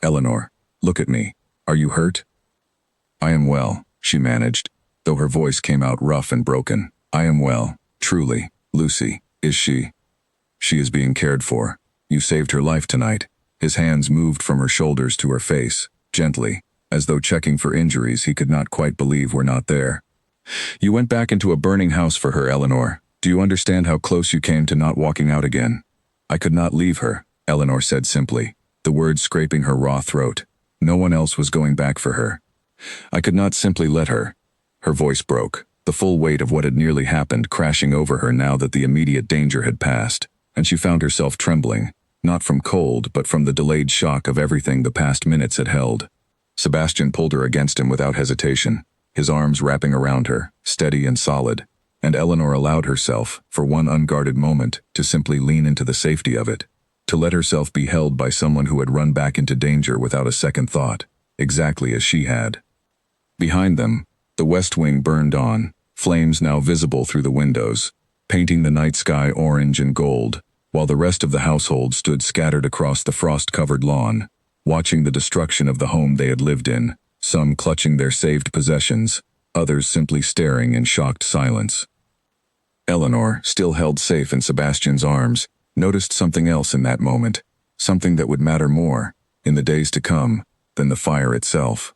[SPEAKER 1] "Eleanor, look at me. Are you hurt?" "I am well," she managed, though her voice came out rough and broken. "I am well, truly. Lucy, is she?" "She is being cared for. You saved her life tonight." His hands moved from her shoulders to her face, gently, as though checking for injuries he could not quite believe were not there. "You went back into a burning house for her, Eleanor. Do you understand how close you came to not walking out again?" "I could not leave her," Eleanor said simply, the words scraping her raw throat. No one else was going back for her. "I could not simply let her." Her voice broke, the full weight of what had nearly happened crashing over her now that the immediate danger had passed, and she found herself trembling, not from cold but from the delayed shock of everything the past minutes had held. Sebastian pulled her against him without hesitation, his arms wrapping around her, steady and solid, and Eleanor allowed herself, for one unguarded moment, to simply lean into the safety of it, to let herself be held by someone who had run back into danger without a second thought, exactly as she had. Behind them, the west wing burned on, flames now visible through the windows, painting the night sky orange and gold, while the rest of the household stood scattered across the frost-covered lawn, watching the destruction of the home they had lived in, some clutching their saved possessions, others simply staring in shocked silence. Eleanor, still held safe in Sebastian's arms, noticed something else in that moment, something that would matter more, in the days to come, than the fire itself.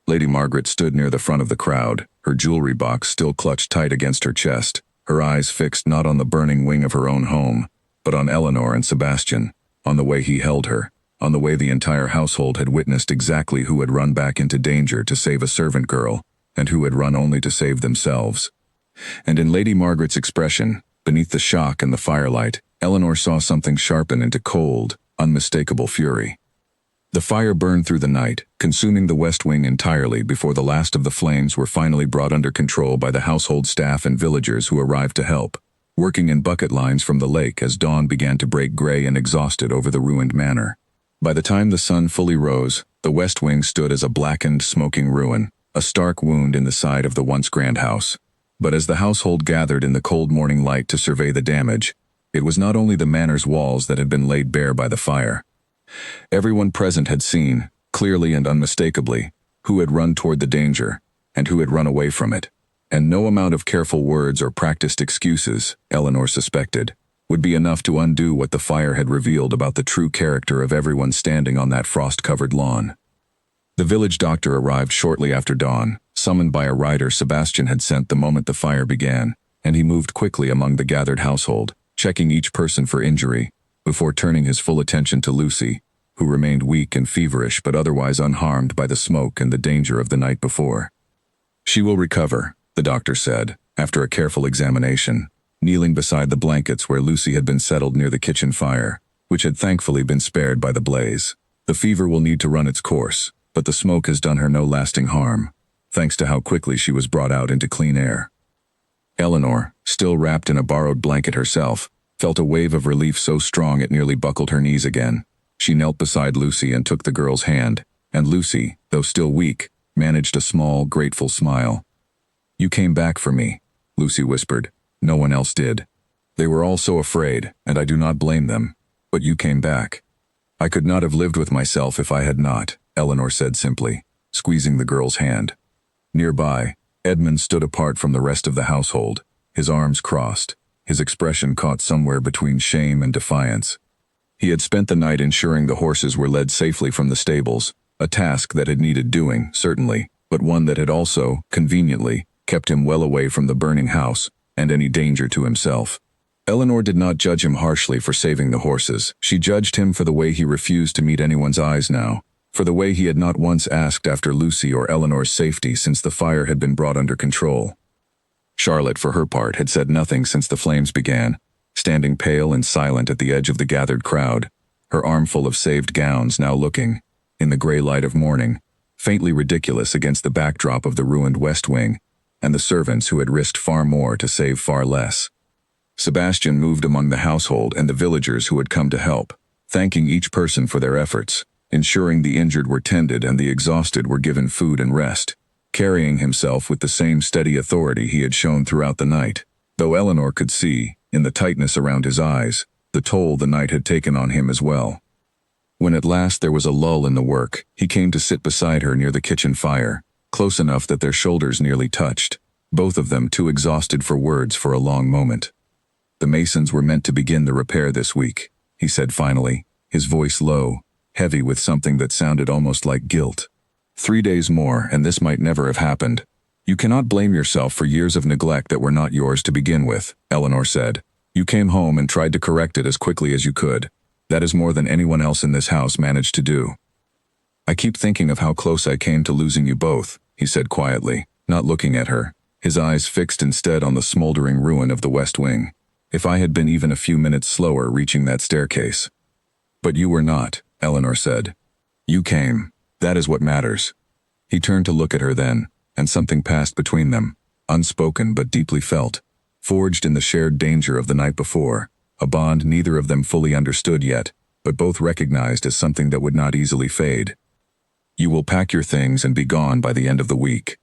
[SPEAKER 1] Lady Margaret stood near the front of the crowd, her jewelry box still clutched tight against her chest, her eyes fixed not on the burning wing of her own home, but on Eleanor and Sebastian, on the way he held her, on the way the entire household had witnessed exactly who had run back into danger to save a servant girl, and who had run only to save themselves. And in Lady Margaret's expression, beneath the shock and the firelight, Eleanor saw something sharpen into cold, unmistakable fury. The fire burned through the night, consuming the west wing entirely before the last of the flames were finally brought under control by the household staff and villagers who arrived to help, working in bucket lines from the lake as dawn began to break gray and exhausted over the ruined manor. By the time the sun fully rose, the west wing stood as a blackened, smoking ruin, a stark wound in the side of the once grand house. But as the household gathered in the cold morning light to survey the damage, it was not only the manor's walls that had been laid bare by the fire. Everyone present had seen, clearly and unmistakably, who had run toward the danger, and who had run away from it. And no amount of careful words or practiced excuses, Eleanor suspected, would be enough to undo what the fire had revealed about the true character of everyone standing on that frost-covered lawn. The village doctor arrived shortly after dawn, summoned by a rider Sebastian had sent the moment the fire began, and he moved quickly among the gathered household, checking each person for injury, before turning his full attention to Lucy, who remained weak and feverish but otherwise unharmed by the smoke and the danger of the night before. "She will recover," the doctor said, after a careful examination, kneeling beside the blankets where Lucy had been settled near the kitchen fire, which had thankfully been spared by the blaze. "The fever will need to run its course, but the smoke has done her no lasting harm, thanks to how quickly she was brought out into clean air." Eleanor, still wrapped in a borrowed blanket herself, felt a wave of relief so strong it nearly buckled her knees again. She knelt beside Lucy and took the girl's hand, and Lucy, though still weak, managed a small, grateful smile. "You came back for me," Lucy whispered. "No one else did. They were all so afraid, and I do not blame them. But you came back. I could not have lived with myself if I had not," Eleanor said simply, squeezing the girl's hand. Nearby, Edmund stood apart from the rest of the household, his arms crossed, his expression caught somewhere between shame and defiance. He had spent the night ensuring the horses were led safely from the stables, a task that had needed doing, certainly, but one that had also, conveniently, kept him well away from the burning house and any danger to himself. Eleanor did not judge him harshly for saving the horses. She judged him for the way he refused to meet anyone's eyes now, for the way he had not once asked after Lucy or Eleanor's safety since the fire had been brought under control. Charlotte, for her part, had said nothing since the flames began, standing pale and silent at the edge of the gathered crowd, her armful of saved gowns now looking, in the gray light of morning, faintly ridiculous against the backdrop of the ruined West Wing, and the servants who had risked far more to save far less. Sebastian moved among the household and the villagers who had come to help, thanking each person for their efforts, ensuring the injured were tended and the exhausted were given food and rest, carrying himself with the same steady authority he had shown throughout the night, though Eleanor could see, in the tightness around his eyes, the toll the night had taken on him as well. When at last there was a lull in the work, he came to sit beside her near the kitchen fire, close enough that their shoulders nearly touched, both of them too exhausted for words for a long moment. "The masons were meant to begin the repair this week," he said finally, his voice low, heavy with something that sounded almost like guilt. "3 days more, and this might never have happened. You cannot blame yourself for years of neglect that were not yours to begin with," Eleanor said. "You came home and tried to correct it as quickly as you could. That is more than anyone else in this house managed to do." "I keep thinking of how close I came to losing you both," he said quietly, not looking at her, his eyes fixed instead on the smoldering ruin of the West Wing. "If I had been even a few minutes slower reaching that staircase." "But you were not," Eleanor said. "You came. That is what matters." He turned to look at her then, and something passed between them, unspoken but deeply felt, forged in the shared danger of the night before, a bond neither of them fully understood yet, but both recognized as something that would not easily fade. "You will pack your things and be gone by the end of the week."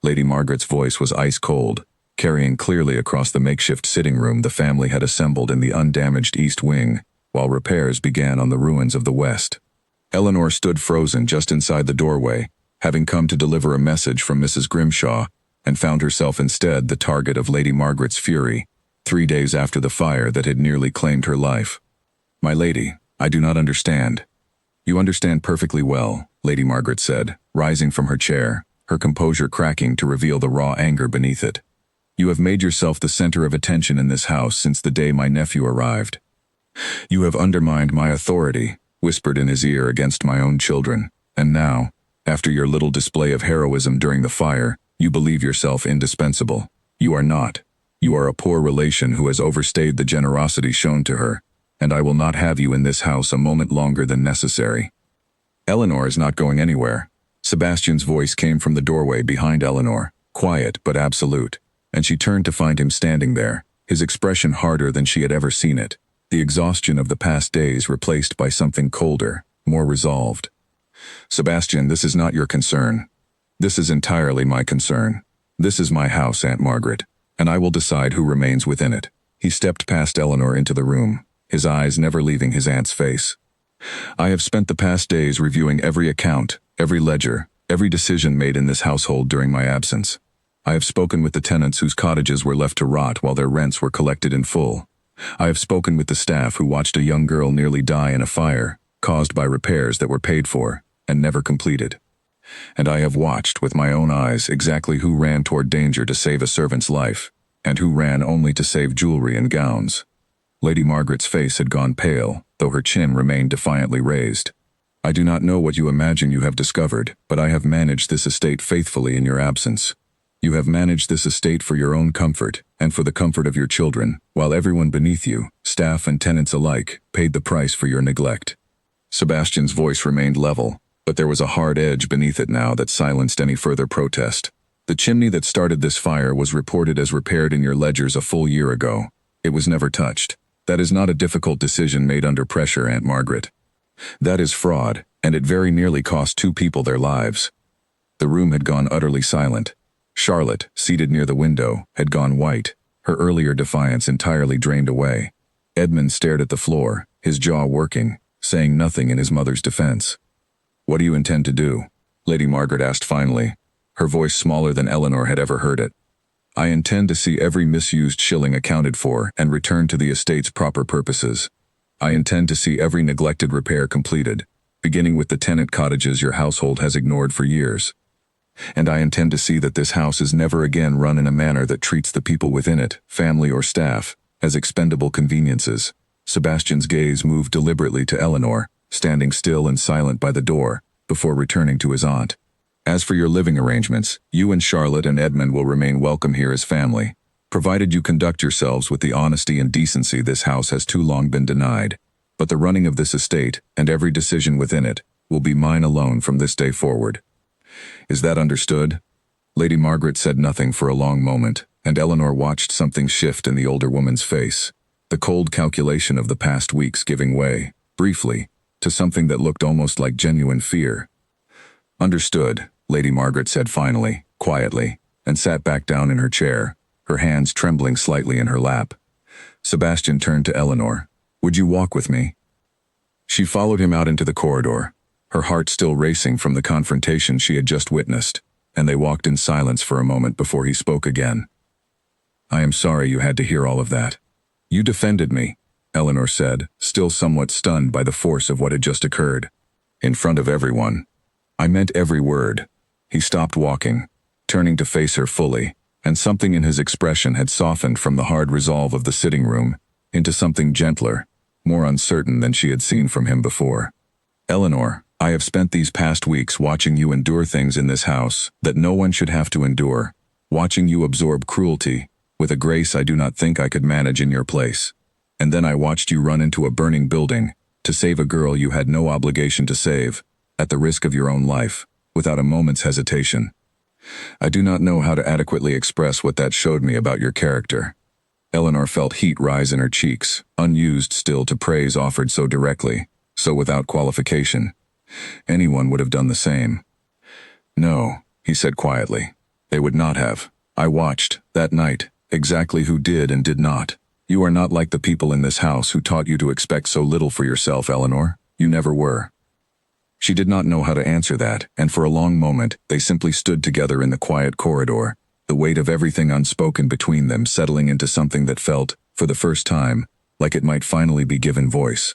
[SPEAKER 1] Lady Margaret's voice was ice-cold, carrying clearly across the makeshift sitting room the family had assembled in the undamaged East Wing, while repairs began on the ruins of the West. Eleanor stood frozen just inside the doorway, having come to deliver a message from Mrs. Grimshaw, and found herself instead the target of Lady Margaret's fury, 3 days after the fire that had nearly claimed her life. "My lady, I do not understand." "You understand perfectly well," Lady Margaret said, rising from her chair, her composure cracking to reveal the raw anger beneath it. "You have made yourself the center of attention in this house since the day my nephew arrived. You have undermined my authority, whispered in his ear against my own children, and now, after your little display of heroism during the fire, you believe yourself indispensable. You are not. You are a poor relation who has overstayed the generosity shown to her, and I will not have you in this house a moment longer than necessary." "Eleanor is not going anywhere." Sebastian's voice came from the doorway behind Eleanor, quiet but absolute, and she turned to find him standing there, his expression harder than she had ever seen it, the exhaustion of the past days replaced by something colder, more resolved. "Sebastian, this is not your concern. This is entirely my concern. This is my house, Aunt Margaret, and I will decide who remains within it." He stepped past Eleanor into the room, his eyes never leaving his aunt's face. "I have spent the past days reviewing every account, every ledger, every decision made in this household during my absence. I have spoken with the tenants whose cottages were left to rot while their rents were collected in full. I have spoken with the staff who watched a young girl nearly die in a fire, caused by repairs that were paid for and never completed. And I have watched with my own eyes exactly who ran toward danger to save a servant's life, and who ran only to save jewelry and gowns." Lady Margaret's face had gone pale, though her chin remained defiantly raised. "I do not know what you imagine you have discovered, but I have managed this estate faithfully in your absence. You have managed this estate for your own comfort, and for the comfort of your children, while everyone beneath you, staff and tenants alike, paid the price for your neglect." Sebastian's voice remained level, but there was a hard edge beneath it now that silenced any further protest. "The chimney that started this fire was reported as repaired in your ledgers a full year ago. It was never touched. That is not a difficult decision made under pressure, Aunt Margaret. That is fraud, and it very nearly cost 2 people their lives." The room had gone utterly silent. Charlotte, seated near the window, had gone white, her earlier defiance entirely drained away. Edmund stared at the floor, his jaw working, saying nothing in his mother's defense. "What do you intend to do?" Lady Margaret asked finally, her voice smaller than Eleanor had ever heard it. "I intend to see every misused shilling accounted for and returned to the estate's proper purposes. I intend to see every neglected repair completed, beginning with the tenant cottages your household has ignored for years. And I intend to see that this house is never again run in a manner that treats the people within it, family or staff, as expendable conveniences." Sebastian's gaze moved deliberately to Eleanor, standing still and silent by the door, before returning to his aunt. "As for your living arrangements, you and Charlotte and Edmund will remain welcome here as family, provided you conduct yourselves with the honesty and decency this house has too long been denied. But the running of this estate, and every decision within it, will be mine alone from this day forward. Is that understood?" Lady Margaret said nothing for a long moment, and Eleanor watched something shift in the older woman's face, the cold calculation of the past weeks giving way, briefly, to something that looked almost like genuine fear. "Understood," Lady Margaret said finally, quietly, and sat back down in her chair, her hands trembling slightly in her lap. Sebastian turned to Eleanor. "Would you walk with me?" She followed him out into the corridor, her heart still racing from the confrontation she had just witnessed, and they walked in silence for a moment before he spoke again. "I am sorry you had to hear all of that. You defended me," Eleanor said, still somewhat stunned by the force of what had just occurred. "In front of everyone. I meant every word." He stopped walking, turning to face her fully, and something in his expression had softened from the hard resolve of the sitting room into something gentler, more uncertain than she had seen from him before. "Eleanor, I have spent these past weeks watching you endure things in this house that no one should have to endure, watching you absorb cruelty with a grace I do not think I could manage in your place. And then I watched you run into a burning building to save a girl you had no obligation to save, at the risk of your own life, without a moment's hesitation. I do not know how to adequately express what that showed me about your character." Eleanor felt heat rise in her cheeks, unused still to praise offered so directly, so without qualification. Anyone would have done the same. "No," he said quietly. They would not have. I watched, that night, exactly who did and did not. You are not like the people in this house who taught you to expect so little for yourself, Eleanor. You never were. She did not know how to answer that, and for a long moment, they simply stood together in the quiet corridor, the weight of everything unspoken between them settling into something that felt, for the first time, like it might finally be given voice.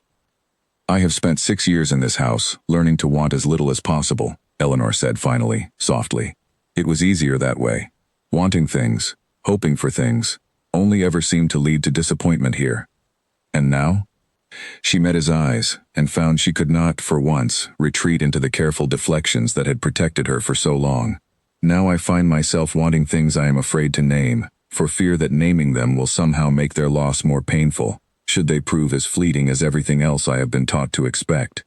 [SPEAKER 1] I have spent 6 years in this house, learning to want as little as possible, Eleanor said finally, softly. It was easier that way. Wanting things, hoping for things, only ever seemed to lead to disappointment here. And now? She met his eyes, and found she could not, for once, retreat into the careful deflections that had protected her for so long. Now I find myself wanting things I am afraid to name, for fear that naming them will somehow make their loss more painful, should they prove as fleeting as everything else I have been taught to expect.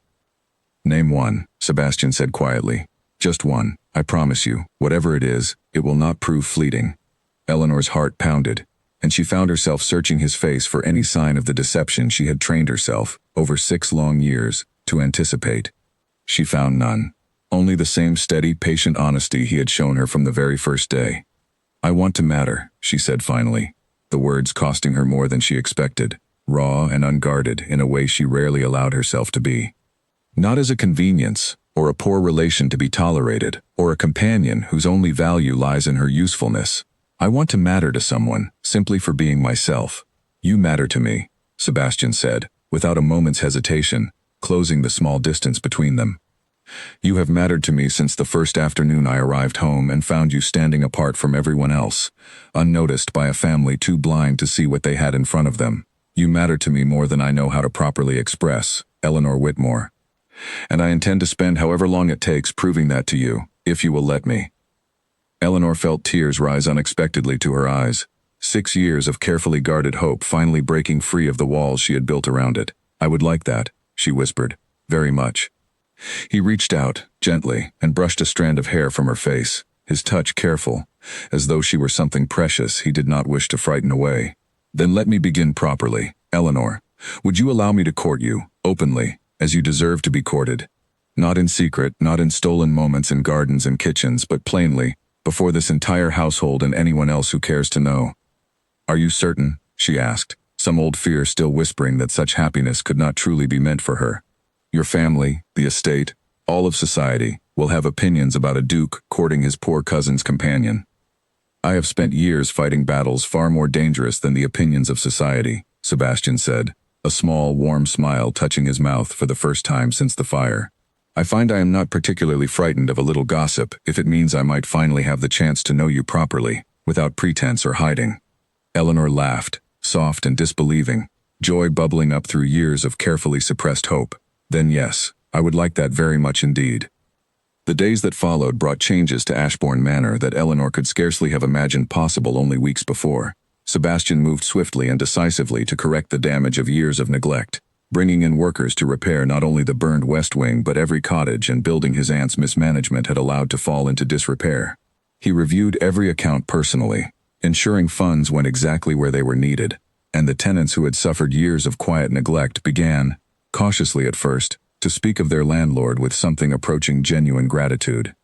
[SPEAKER 1] Name one, Sebastian said quietly. Just one, I promise you, whatever it is, it will not prove fleeting. Eleanor's heart pounded, and she found herself searching his face for any sign of the deception she had trained herself, over 6 long years, to anticipate. She found none. Only the same steady, patient honesty he had shown her from the very first day. I want to matter, she said finally, the words costing her more than she expected, raw and unguarded in a way she rarely allowed herself to be. Not as a convenience, or a poor relation to be tolerated, or a companion whose only value lies in her usefulness. I want to matter to someone, simply for being myself. You matter to me, Sebastian said, without a moment's hesitation, closing the small distance between them. You have mattered to me since the first afternoon I arrived home and found you standing apart from everyone else, unnoticed by a family too blind to see what they had in front of them. You matter to me more than I know how to properly express, Eleanor Whitmore. And I intend to spend however long it takes proving that to you, if you will let me. Eleanor felt tears rise unexpectedly to her eyes. 6 years of carefully guarded hope finally breaking free of the walls she had built around it. I would like that, she whispered. Very much. He reached out, gently, and brushed a strand of hair from her face, his touch careful, as though she were something precious he did not wish to frighten away. Then let me begin properly, Eleanor. Would you allow me to court you, openly, as you deserve to be courted? Not in secret, not in stolen moments in gardens and kitchens, but plainly, before this entire household and anyone else who cares to know. Are you certain? She asked, some old fear still whispering that such happiness could not truly be meant for her. Your family, the estate, all of society, will have opinions about a duke courting his poor cousin's companion. I have spent years fighting battles far more dangerous than the opinions of society, Sebastian said, a small, warm smile touching his mouth for the first time since the fire. I find I am not particularly frightened of a little gossip if it means I might finally have the chance to know you properly, without pretense or hiding. Eleanor laughed, soft and disbelieving, joy bubbling up through years of carefully suppressed hope. Then yes, I would like that very much indeed. The days that followed brought changes to Ashbourne Manor that Eleanor could scarcely have imagined possible only weeks before. Sebastian moved swiftly and decisively to correct the damage of years of neglect, bringing in workers to repair not only the burned west wing but every cottage and building his aunt's mismanagement had allowed to fall into disrepair. He reviewed every account personally, ensuring funds went exactly where they were needed, and the tenants who had suffered years of quiet neglect began, cautiously at first, to speak of their landlord with something approaching genuine gratitude.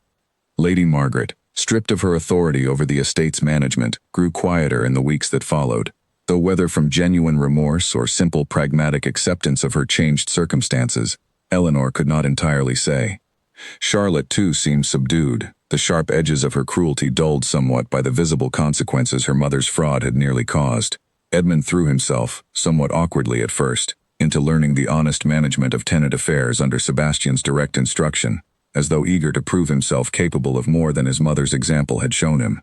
[SPEAKER 1] Lady Margaret, stripped of her authority over the estate's management, grew quieter in the weeks that followed, though whether from genuine remorse or simple pragmatic acceptance of her changed circumstances, Eleanor could not entirely say. Charlotte, too, seemed subdued, the sharp edges of her cruelty dulled somewhat by the visible consequences her mother's fraud had nearly caused. Edmund threw himself, somewhat awkwardly at first, into learning the honest management of tenant affairs under Sebastian's direct instruction, as though eager to prove himself capable of more than his mother's example had shown him.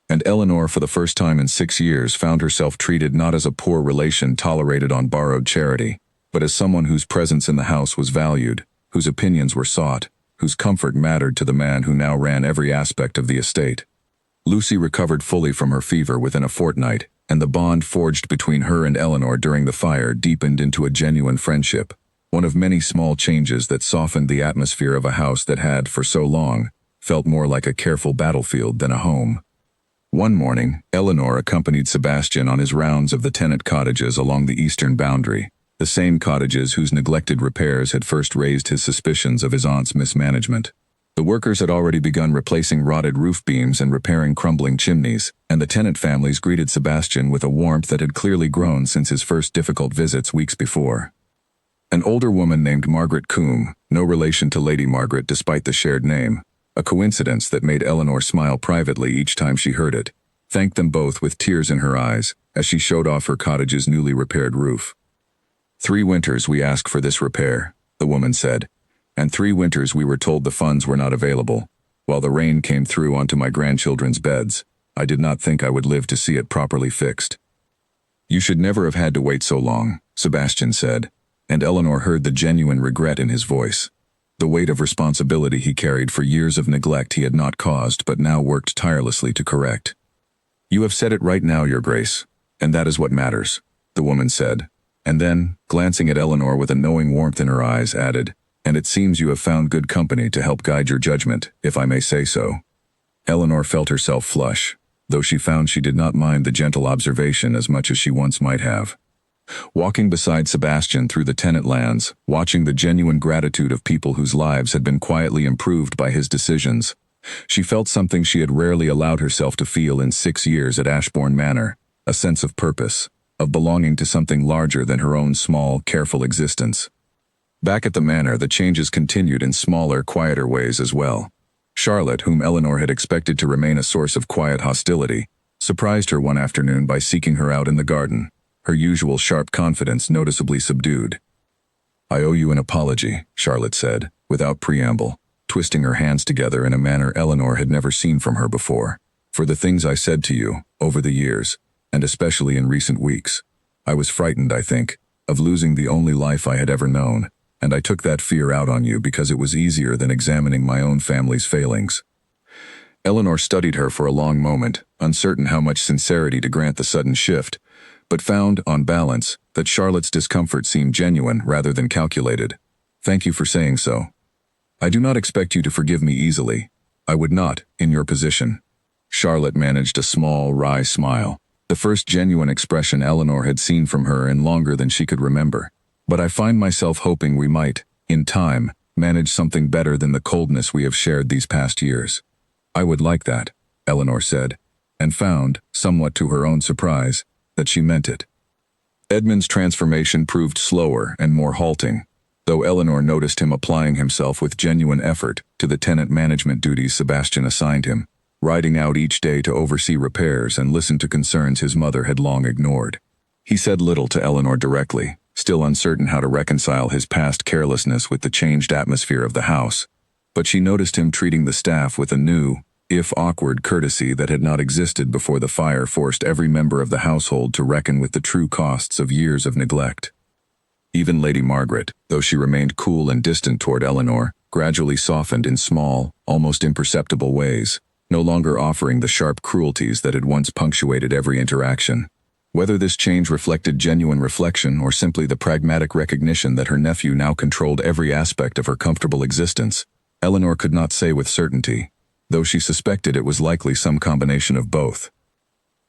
[SPEAKER 1] And Eleanor, for the first time in 6 years, found herself treated not as a poor relation tolerated on borrowed charity, but as someone whose presence in the house was valued, whose opinions were sought, whose comfort mattered to the man who now ran every aspect of the estate. Lucy recovered fully from her fever within a fortnight, and the bond forged between her and Eleanor during the fire deepened into a genuine friendship, one of many small changes that softened the atmosphere of a house that had, for so long, felt more like a careful battlefield than a home. One morning, Eleanor accompanied Sebastian on his rounds of the tenant cottages along the eastern boundary, the same cottages whose neglected repairs had first raised his suspicions of his aunt's mismanagement. The workers had already begun replacing rotted roof beams and repairing crumbling chimneys, and the tenant families greeted Sebastian with a warmth that had clearly grown since his first difficult visits weeks before. An older woman named Margaret Coombe, no relation to Lady Margaret despite the shared name, a coincidence that made Eleanor smile privately each time she heard it, thanked them both with tears in her eyes as she showed off her cottage's newly repaired roof. 3 winters we asked for this repair, the woman said, and 3 winters we were told the funds were not available. While the rain came through onto my grandchildren's beds, I did not think I would live to see it properly fixed. You should never have had to wait so long, Sebastian said, and Eleanor heard the genuine regret in his voice. The weight of responsibility he carried for years of neglect he had not caused but now worked tirelessly to correct. You have said it right now, Your Grace, and that is what matters, the woman said, and then, glancing at Eleanor with a knowing warmth in her eyes, added, and it seems you have found good company to help guide your judgment, if I may say so. Eleanor felt herself flush, though she found she did not mind the gentle observation as much as she once might have. Walking beside Sebastian through the tenant lands, watching the genuine gratitude of people whose lives had been quietly improved by his decisions, she felt something she had rarely allowed herself to feel in 6 years at Ashbourne Manor, a sense of purpose, of belonging to something larger than her own small, careful existence. Back at the manor, the changes continued in smaller, quieter ways as well. Charlotte, whom Eleanor had expected to remain a source of quiet hostility, surprised her one afternoon by seeking her out in the garden, her usual sharp confidence noticeably subdued. I owe you an apology, Charlotte said, without preamble, twisting her hands together in a manner Eleanor had never seen from her before, for the things I said to you, over the years, and especially in recent weeks. I was frightened, I think, of losing the only life I had ever known, and I took that fear out on you because it was easier than examining my own family's failings. Eleanor studied her for a long moment, uncertain how much sincerity to grant the sudden shift, but found, on balance, that Charlotte's discomfort seemed genuine rather than calculated. Thank you for saying so. I do not expect you to forgive me easily. I would not, in your position. Charlotte managed a small, wry smile, the first genuine expression Eleanor had seen from her in longer than she could remember. But I find myself hoping we might, in time, manage something better than the coldness we have shared these past years. I would like that, Eleanor said, and found, somewhat to her own surprise, that she meant it. Edmund's transformation proved slower and more halting, though Eleanor noticed him applying himself with genuine effort to the tenant management duties Sebastian assigned him, riding out each day to oversee repairs and listen to concerns his mother had long ignored. He said little to Eleanor directly, still uncertain how to reconcile his past carelessness with the changed atmosphere of the house, but she noticed him treating the staff with a new, if awkward, courtesy that had not existed before the fire forced every member of the household to reckon with the true costs of years of neglect. Even Lady Margaret, though she remained cool and distant toward Eleanor, gradually softened in small, almost imperceptible ways, no longer offering the sharp cruelties that had once punctuated every interaction. Whether this change reflected genuine reflection or simply the pragmatic recognition that her nephew now controlled every aspect of her comfortable existence, Eleanor could not say with certainty, though she suspected it was likely some combination of both.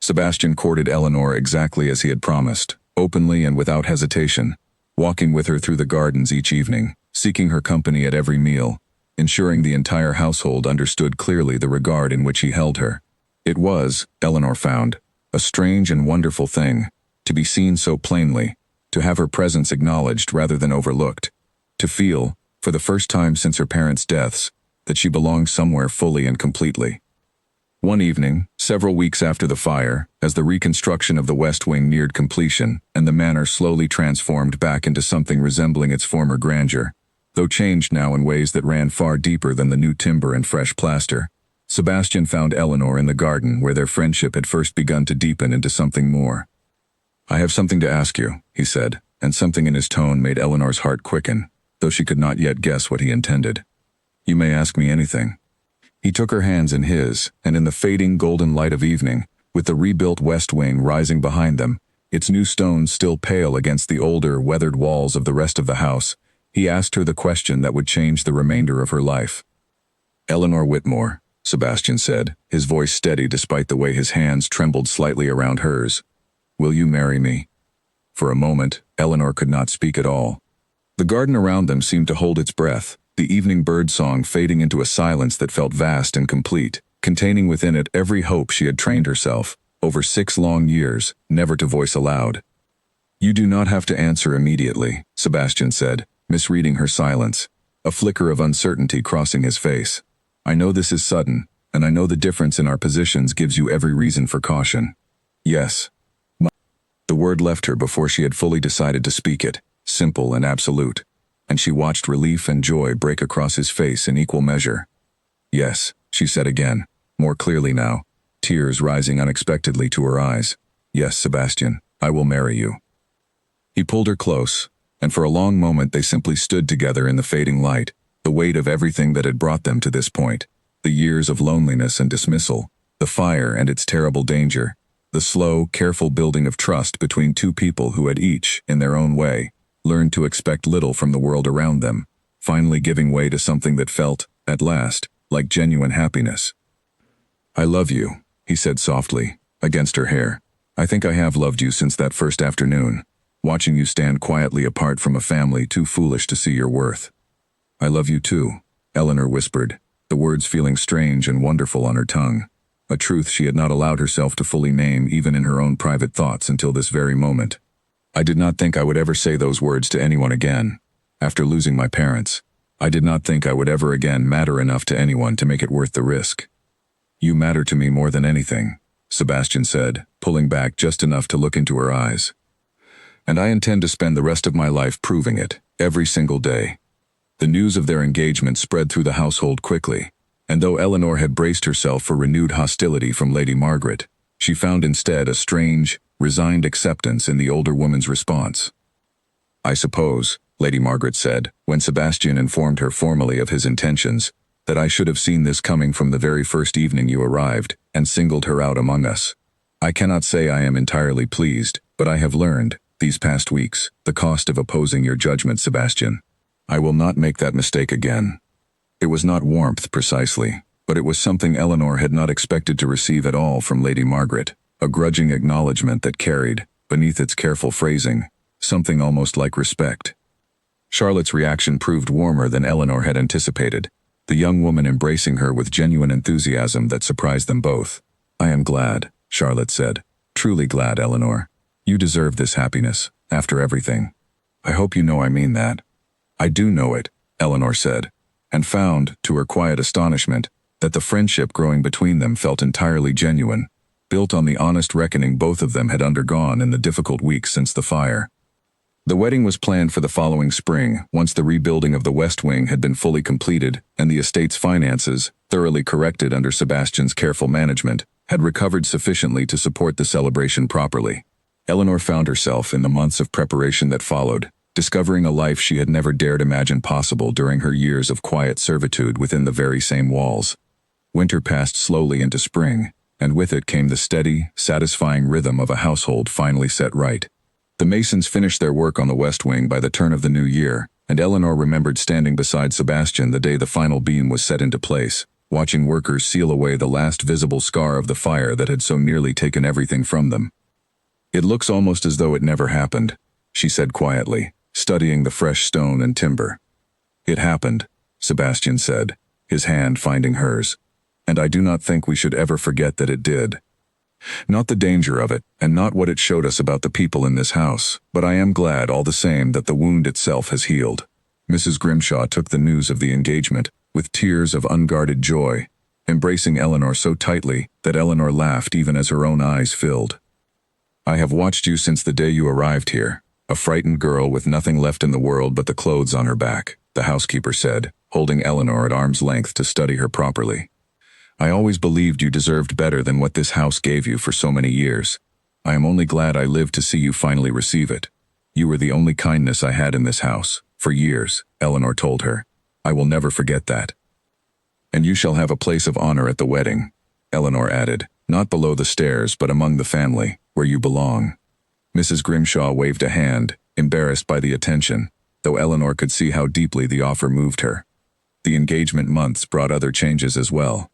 [SPEAKER 1] Sebastian courted Eleanor exactly as he had promised, openly and without hesitation, walking with her through the gardens each evening, seeking her company at every meal, ensuring the entire household understood clearly the regard in which he held her. It was, Eleanor found, a strange and wonderful thing, to be seen so plainly, to have her presence acknowledged rather than overlooked, to feel, for the first time since her parents' deaths, that she belonged somewhere fully and completely. One evening, several weeks after the fire, as the reconstruction of the West Wing neared completion and the manor slowly transformed back into something resembling its former grandeur, though changed now in ways that ran far deeper than the new timber and fresh plaster, Sebastian found Eleanor in the garden where their friendship had first begun to deepen into something more. I have something to ask you, he said, and something in his tone made Eleanor's heart quicken, though she could not yet guess what he intended. You may ask me anything. He took her hands in his, and in the fading golden light of evening, with the rebuilt West Wing rising behind them, its new stones still pale against the older, weathered walls of the rest of the house, he asked her the question that would change the remainder of her life. Eleanor Whitmore, Sebastian said, his voice steady despite the way his hands trembled slightly around hers. Will you marry me? For a moment, Eleanor could not speak at all. The garden around them seemed to hold its breath, the evening bird song fading into a silence that felt vast and complete, containing within it every hope she had trained herself, over 6 long years, never to voice aloud. "You do not have to answer immediately," Sebastian said, misreading her silence, a flicker of uncertainty crossing his face. "I know this is sudden, and I know the difference in our positions gives you every reason for caution." "Yes." The word left her before she had fully decided to speak it, simple and absolute, and she watched relief and joy break across his face in equal measure. "Yes," she said again, more clearly now, tears rising unexpectedly to her eyes. "Yes, Sebastian, I will marry you." He pulled her close, and for a long moment they simply stood together in the fading light, the weight of everything that had brought them to this point, the years of loneliness and dismissal, the fire and its terrible danger, the slow, careful building of trust between two people who had each, in their own way, learned to expect little from the world around them, finally giving way to something that felt, at last, like genuine happiness. "I love you," he said softly, against her hair. "I think I have loved you since that first afternoon, watching you stand quietly apart from a family too foolish to see your worth." "I love you too," Eleanor whispered, the words feeling strange and wonderful on her tongue, a truth she had not allowed herself to fully name even in her own private thoughts until this very moment. "I did not think I would ever say those words to anyone again. After losing my parents, I did not think I would ever again matter enough to anyone to make it worth the risk." "You matter to me more than anything," Sebastian said, pulling back just enough to look into her eyes. "And I intend to spend the rest of my life proving it, every single day." The news of their engagement spread through the household quickly, and though Eleanor had braced herself for renewed hostility from Lady Margaret, she found instead a strange, resigned acceptance in the older woman's response. "I suppose," Lady Margaret said, when Sebastian informed her formally of his intentions, "that I should have seen this coming from the very first evening you arrived, and singled her out among us. I cannot say I am entirely pleased, but I have learned, these past weeks, the cost of opposing your judgment, Sebastian. I will not make that mistake again." It was not warmth precisely, but it was something Eleanor had not expected to receive at all from Lady Margaret, a grudging acknowledgement that carried, beneath its careful phrasing, something almost like respect. Charlotte's reaction proved warmer than Eleanor had anticipated, the young woman embracing her with genuine enthusiasm that surprised them both. "I am glad," Charlotte said. "Truly glad, Eleanor. You deserve this happiness, after everything. I hope you know I mean that." "I do know it," Eleanor said, and found, to her quiet astonishment, that the friendship growing between them felt entirely genuine, built on the honest reckoning both of them had undergone in the difficult weeks since the fire. The wedding was planned for the following spring, once the rebuilding of the West Wing had been fully completed and the estate's finances, thoroughly corrected under Sebastian's careful management, had recovered sufficiently to support the celebration properly. Eleanor found herself, in the months of preparation that followed, discovering a life she had never dared imagine possible during her years of quiet servitude within the very same walls. Winter passed slowly into spring, and with it came the steady, satisfying rhythm of a household finally set right. The masons finished their work on the West Wing by the turn of the new year, and Eleanor remembered standing beside Sebastian the day the final beam was set into place, watching workers seal away the last visible scar of the fire that had so nearly taken everything from them. "It looks almost as though it never happened," she said quietly, studying the fresh stone and timber. "It happened," Sebastian said, his hand finding hers, "and I do not think we should ever forget that it did. Not the danger of it, and not what it showed us about the people in this house, but I am glad all the same that the wound itself has healed." Mrs. Grimshaw took the news of the engagement with tears of unguarded joy, embracing Eleanor so tightly that Eleanor laughed even as her own eyes filled. "I have watched you since the day you arrived here, a frightened girl with nothing left in the world but the clothes on her back," the housekeeper said, holding Eleanor at arm's length to study her properly. "I always believed you deserved better than what this house gave you for so many years. I am only glad I lived to see you finally receive it. You were the only kindness I had in this house, for years," Eleanor told her. "I will never forget that." "And you shall have a place of honor at the wedding," Eleanor added, "not below the stairs but among the family, where you belong." Mrs. Grimshaw waved a hand, embarrassed by the attention, though Eleanor could see how deeply the offer moved her. The engagement months brought other changes as well.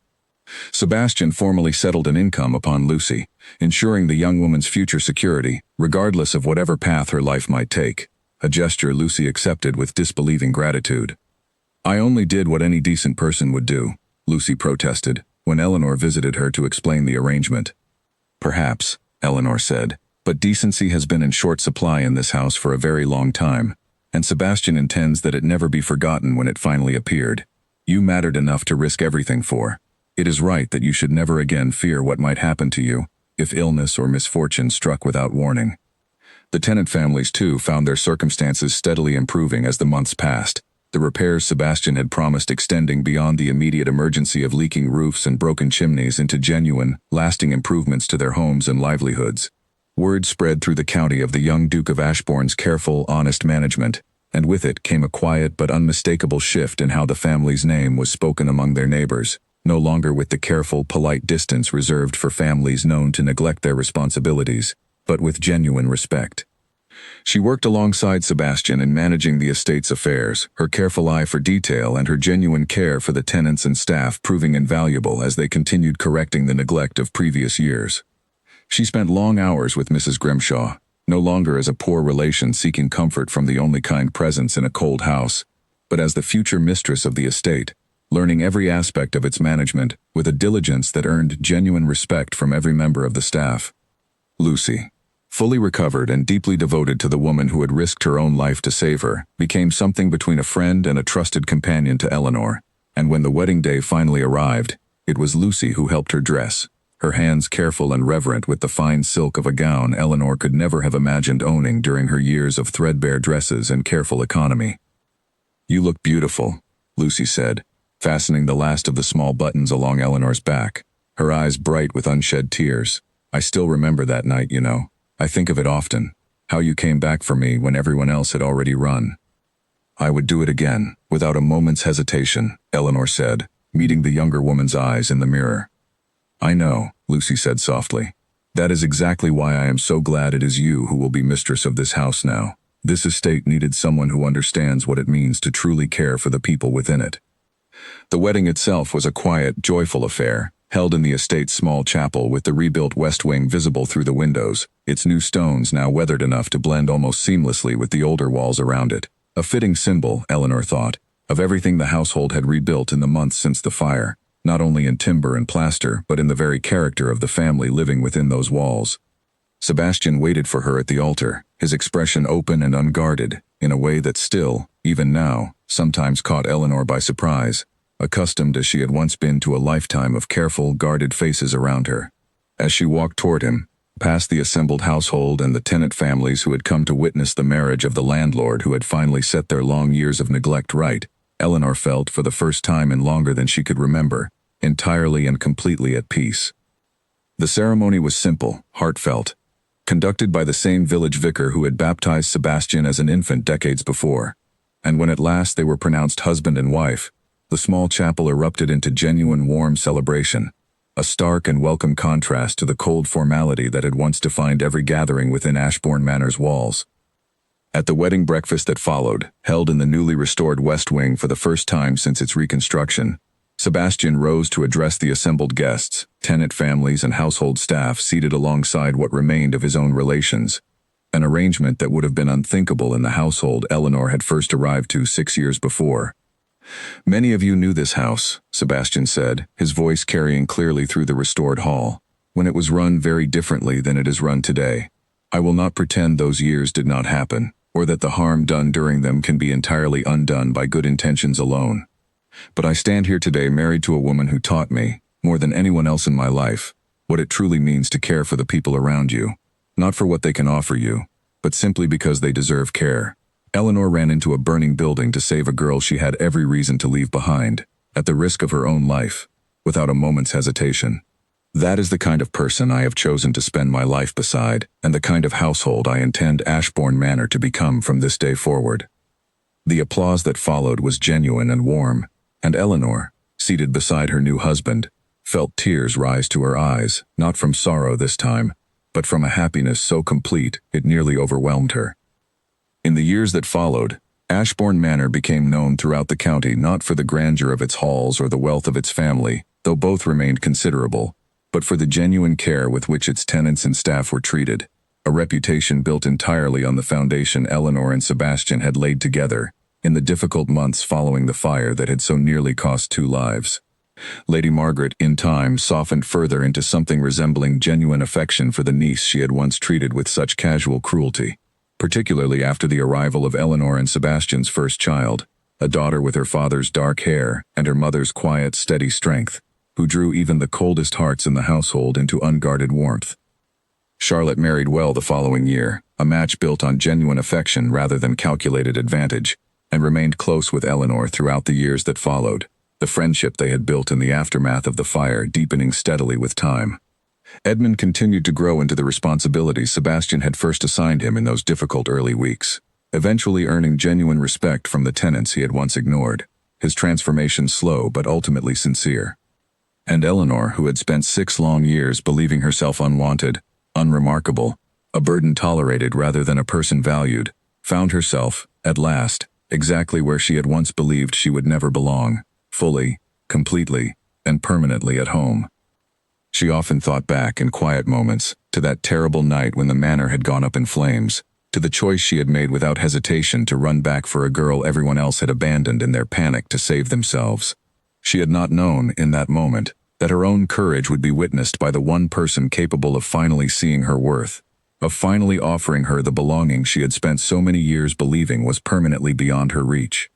[SPEAKER 1] Sebastian formally settled an income upon Lucy, ensuring the young woman's future security, regardless of whatever path her life might take, a gesture Lucy accepted with disbelieving gratitude. I only did what any decent person would do, Lucy protested, when Eleanor visited her to explain the arrangement. Perhaps, Eleanor said, but decency has been in short supply in this house for a very long time, and Sebastian intends that it never be forgotten when it finally appeared. You mattered enough to risk everything for. It is right that you should never again fear what might happen to you, if illness or misfortune struck without warning. The tenant families, too, found their circumstances steadily improving as the months passed, the repairs Sebastian had promised extending beyond the immediate emergency of leaking roofs and broken chimneys into genuine, lasting improvements to their homes and livelihoods. Word spread through the county of the young Duke of Ashbourne's careful, honest management, and with it came a quiet but unmistakable shift in how the family's name was spoken among their neighbors, no longer with the careful, polite distance reserved for families known to neglect their responsibilities, but with genuine respect. She worked alongside Sebastian in managing the estate's affairs, her careful eye for detail and her genuine care for the tenants and staff proving invaluable as they continued correcting the neglect of previous years. She spent long hours with Mrs. Grimshaw, no longer as a poor relation seeking comfort from the only kind presence in a cold house, but as the future mistress of the estate, learning every aspect of its management with a diligence that earned genuine respect from every member of the staff. Lucy, fully recovered and deeply devoted to the woman who had risked her own life to save her, became something between a friend and a trusted companion to Eleanor, and when the wedding day finally arrived, it was Lucy who helped her dress, her hands careful and reverent with the fine silk of a gown Eleanor could never have imagined owning during her years of threadbare dresses and careful economy. "You look beautiful," Lucy said, fastening the last of the small buttons along Eleanor's back, her eyes bright with unshed tears. "I still remember that night, you know. I think of it often, how you came back for me when everyone else had already run." "I would do it again, without a moment's hesitation," Eleanor said, meeting the younger woman's eyes in the mirror. "I know," Lucy said softly. "That is exactly why I am so glad it is you who will be mistress of this house now. This estate needed someone who understands what it means to truly care for the people within it." The wedding itself was a quiet, joyful affair, held in the estate's small chapel with the rebuilt west wing visible through the windows, its new stones now weathered enough to blend almost seamlessly with the older walls around it. A fitting symbol, Eleanor thought, of everything the household had rebuilt in the months since the fire, not only in timber and plaster but in the very character of the family living within those walls. Sebastian waited for her at the altar, his expression open and unguarded, in a way that still, even now, sometimes caught Eleanor by surprise, accustomed as she had once been to a lifetime of careful, guarded faces around her. As she walked toward him, past the assembled household and the tenant families who had come to witness the marriage of the landlord who had finally set their long years of neglect right, Eleanor felt, for the first time in longer than she could remember, entirely and completely at peace. The ceremony was simple, heartfelt, conducted by the same village vicar who had baptized Sebastian as an infant decades before, and when at last they were pronounced husband and wife, the small chapel erupted into genuine warm celebration, a stark and welcome contrast to the cold formality that had once defined every gathering within Ashbourne Manor's walls. At the wedding breakfast that followed, held in the newly restored West Wing for the first time since its reconstruction, Sebastian rose to address the assembled guests, tenant families and household staff seated alongside what remained of his own relations, an arrangement that would have been unthinkable in the household Eleanor had first arrived to 6 years before. "Many of you knew this house," Sebastian said, his voice carrying clearly through the restored hall, "when it was run very differently than it is run today. I will not pretend those years did not happen, or that the harm done during them can be entirely undone by good intentions alone. But I stand here today married to a woman who taught me, more than anyone else in my life, what it truly means to care for the people around you, not for what they can offer you, but simply because they deserve care." Eleanor ran into a burning building to save a girl she had every reason to leave behind, at the risk of her own life, without a moment's hesitation. "That is the kind of person I have chosen to spend my life beside, and the kind of household I intend Ashbourne Manor to become from this day forward." The applause that followed was genuine and warm, and Eleanor, seated beside her new husband, felt tears rise to her eyes, not from sorrow this time, but from a happiness so complete it nearly overwhelmed her. In the years that followed, Ashbourne Manor became known throughout the county not for the grandeur of its halls or the wealth of its family, though both remained considerable, but for the genuine care with which its tenants and staff were treated, a reputation built entirely on the foundation Eleanor and Sebastian had laid together, in the difficult months following the fire that had so nearly cost 2 lives. Lady Margaret, in time, softened further into something resembling genuine affection for the niece she had once treated with such casual cruelty, particularly after the arrival of Eleanor and Sebastian's first child, a daughter with her father's dark hair and her mother's quiet, steady strength, who drew even the coldest hearts in the household into unguarded warmth. Charlotte married well the following year, a match built on genuine affection rather than calculated advantage, and remained close with Eleanor throughout the years that followed, the friendship they had built in the aftermath of the fire deepening steadily with time. Edmund continued to grow into the responsibilities Sebastian had first assigned him in those difficult early weeks, eventually earning genuine respect from the tenants he had once ignored, his transformation slow but ultimately sincere. And Eleanor, who had spent 6 long years believing herself unwanted, unremarkable, a burden tolerated rather than a person valued, found herself, at last, exactly where she had once believed she would never belong, fully, completely, and permanently at home. She often thought back in quiet moments to that terrible night when the manor had gone up in flames, to the choice she had made without hesitation to run back for a girl everyone else had abandoned in their panic to save themselves. She had not known, in that moment, that her own courage would be witnessed by the one person capable of finally seeing her worth, of finally offering her the belonging she had spent so many years believing was permanently beyond her reach.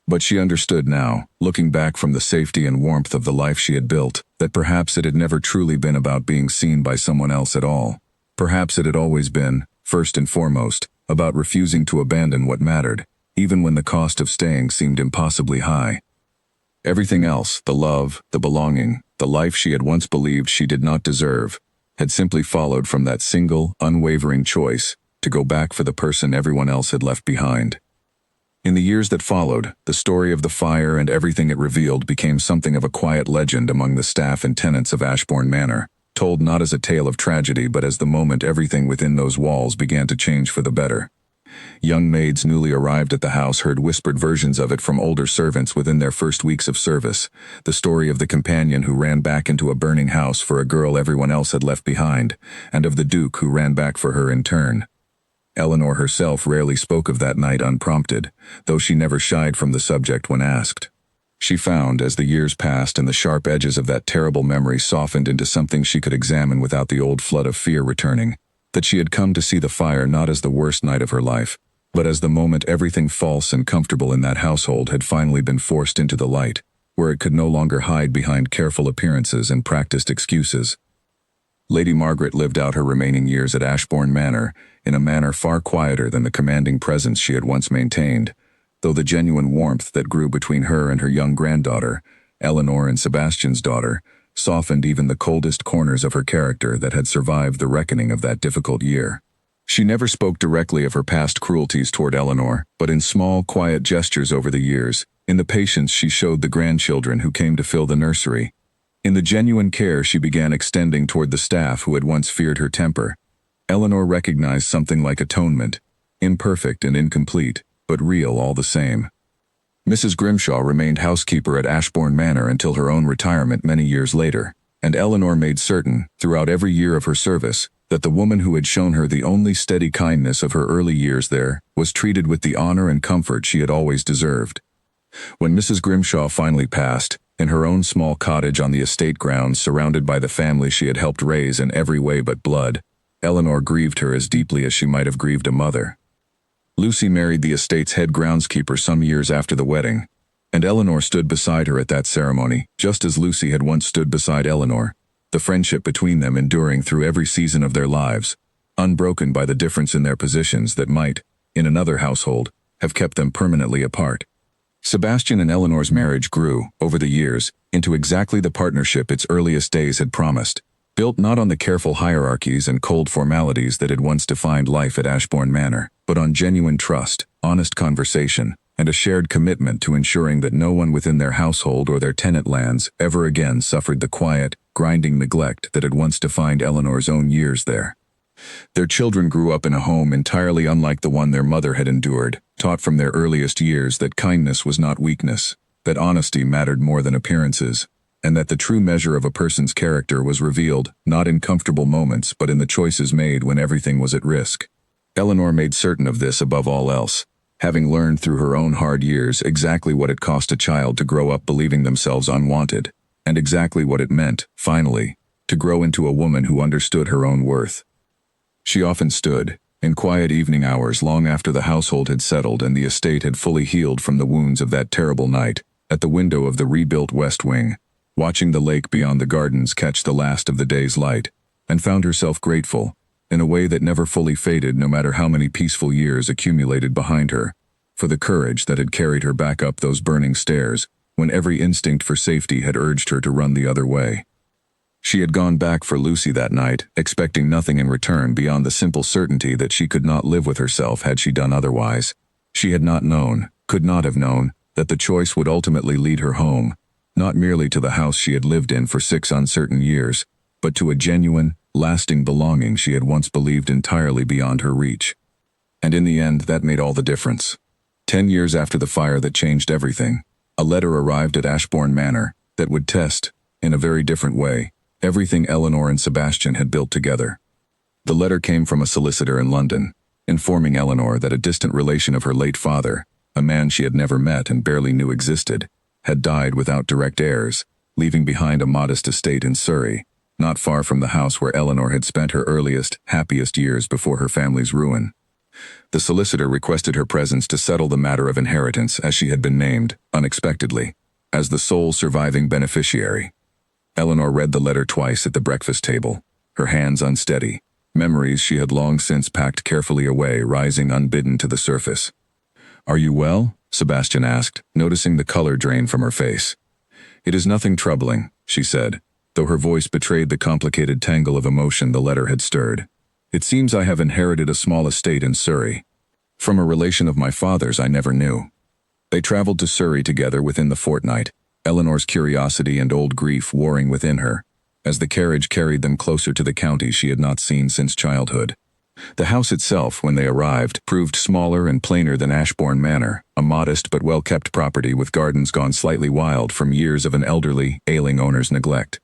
[SPEAKER 1] But she understood now, looking back from the safety and warmth of the life she had built, that perhaps it had never truly been about being seen by someone else at all. Perhaps it had always been, first and foremost, about refusing to abandon what mattered, even when the cost of staying seemed impossibly high. Everything else, the love, the belonging, the life she had once believed she did not deserve, had simply followed from that single, unwavering choice to go back for the person everyone else had left behind. In the years that followed, the story of the fire and everything it revealed became something of a quiet legend among the staff and tenants of Ashbourne Manor, told not as a tale of tragedy but as the moment everything within those walls began to change for the better. Young maids newly arrived at the house heard whispered versions of it from older servants within their first weeks of service, the story of the companion who ran back into a burning house for a girl everyone else had left behind, and of the Duke who ran back for her in turn. Eleanor herself rarely spoke of that night unprompted, though she never shied from the subject when asked. She found, as the years passed and the sharp edges of that terrible memory softened into something she could examine without the old flood of fear returning, that she had come to see the fire not as the worst night of her life, but as the moment everything false and comfortable in that household had finally been forced into the light, where it could no longer hide behind careful appearances and practiced excuses. Lady Margaret lived out her remaining years at Ashbourne Manor in a manner far quieter than the commanding presence she had once maintained, though the genuine warmth that grew between her and her young granddaughter, Eleanor and Sebastian's daughter, softened even the coldest corners of her character that had survived the reckoning of that difficult year. She never spoke directly of her past cruelties toward Eleanor, but in small, quiet gestures over the years, in the patience she showed the grandchildren who came to fill the nursery, in the genuine care she began extending toward the staff who had once feared her temper, Eleanor recognized something like atonement, imperfect and incomplete, but real all the same. Mrs. Grimshaw remained housekeeper at Ashbourne Manor until her own retirement many years later, and Eleanor made certain, throughout every year of her service, that the woman who had shown her the only steady kindness of her early years there was treated with the honor and comfort she had always deserved. When Mrs. Grimshaw finally passed, in her own small cottage on the estate grounds surrounded by the family she had helped raise in every way but blood, Eleanor grieved her as deeply as she might have grieved a mother. Lucy married the estate's head groundskeeper some years after the wedding, and Eleanor stood beside her at that ceremony, just as Lucy had once stood beside Eleanor, the friendship between them enduring through every season of their lives, unbroken by the difference in their positions that might, in another household, have kept them permanently apart. Sebastian and Eleanor's marriage grew, over the years, into exactly the partnership its earliest days had promised, built not on the careful hierarchies and cold formalities that had once defined life at Ashbourne Manor, but on genuine trust, honest conversation, and a shared commitment to ensuring that no one within their household or their tenant lands ever again suffered the quiet, grinding neglect that had once defined Eleanor's own years there. Their children grew up in a home entirely unlike the one their mother had endured, taught from their earliest years that kindness was not weakness, that honesty mattered more than appearances, and that the true measure of a person's character was revealed not in comfortable moments but in the choices made when everything was at risk. Eleanor made certain of this above all else, having learned through her own hard years exactly what it cost a child to grow up believing themselves unwanted, and exactly what it meant, finally, to grow into a woman who understood her own worth. She often stood, in quiet evening hours long after the household had settled and the estate had fully healed from the wounds of that terrible night, at the window of the rebuilt West Wing, watching the lake beyond the gardens catch the last of the day's light, and found herself grateful, in a way that never fully faded no matter how many peaceful years accumulated behind her, for the courage that had carried her back up those burning stairs when every instinct for safety had urged her to run the other way. She had gone back for Lucy that night, expecting nothing in return beyond the simple certainty that she could not live with herself had she done otherwise. She had not known, could not have known, that the choice would ultimately lead her home, not merely to the house she had lived in for 6 uncertain years, but to a genuine, lasting belonging she had once believed entirely beyond her reach. And in the end, that made all the difference. 10 years after the fire that changed everything, a letter arrived at Ashbourne Manor that would test, in a very different way, everything Eleanor and Sebastian had built together. The letter came from a solicitor in London, informing Eleanor that a distant relation of her late father, a man she had never met and barely knew existed, had died without direct heirs, leaving behind a modest estate in Surrey, not far from the house where Eleanor had spent her earliest, happiest years before her family's ruin. The solicitor requested her presence to settle the matter of inheritance as she had been named, unexpectedly, as the sole surviving beneficiary. Eleanor read the letter twice at the breakfast table, her hands unsteady, memories she had long since packed carefully away rising unbidden to the surface. "Are you well?" Sebastian asked, noticing the color drain from her face. "It is nothing troubling," she said, though her voice betrayed the complicated tangle of emotion the letter had stirred. "It seems I have inherited a small estate in Surrey. From a relation of my father's I never knew." They traveled to Surrey together within the fortnight, Eleanor's curiosity and old grief warring within her, as the carriage carried them closer to the county she had not seen since childhood. The house itself, when they arrived, proved smaller and plainer than Ashbourne Manor, a modest but well-kept property with gardens gone slightly wild from years of an elderly, ailing owner's neglect.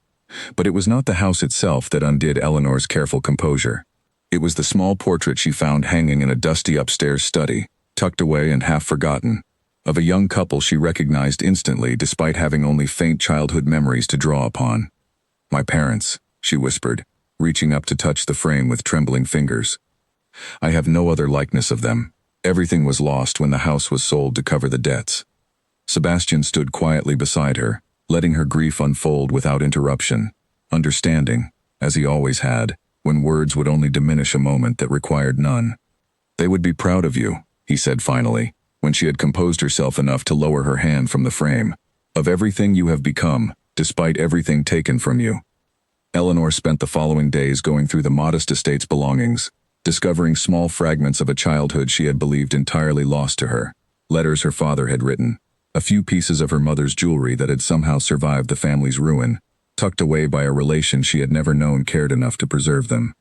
[SPEAKER 1] But it was not the house itself that undid Eleanor's careful composure. It was the small portrait she found hanging in a dusty upstairs study, tucked away and half forgotten, of a young couple she recognized instantly despite having only faint childhood memories to draw upon. "My parents," she whispered, reaching up to touch the frame with trembling fingers. "I have no other likeness of them. Everything was lost when the house was sold to cover the debts." Sebastian stood quietly beside her, letting her grief unfold without interruption, understanding, as he always had, when words would only diminish a moment that required none. "They would be proud of you," he said finally, when she had composed herself enough to lower her hand from the frame, "of everything you have become, despite everything taken from you." Eleanor spent the following days going through the modest estate's belongings, discovering small fragments of a childhood she had believed entirely lost to her, letters her father had written, a few pieces of her mother's jewelry that had somehow survived the family's ruin, tucked away by a relation she had never known cared enough to preserve them.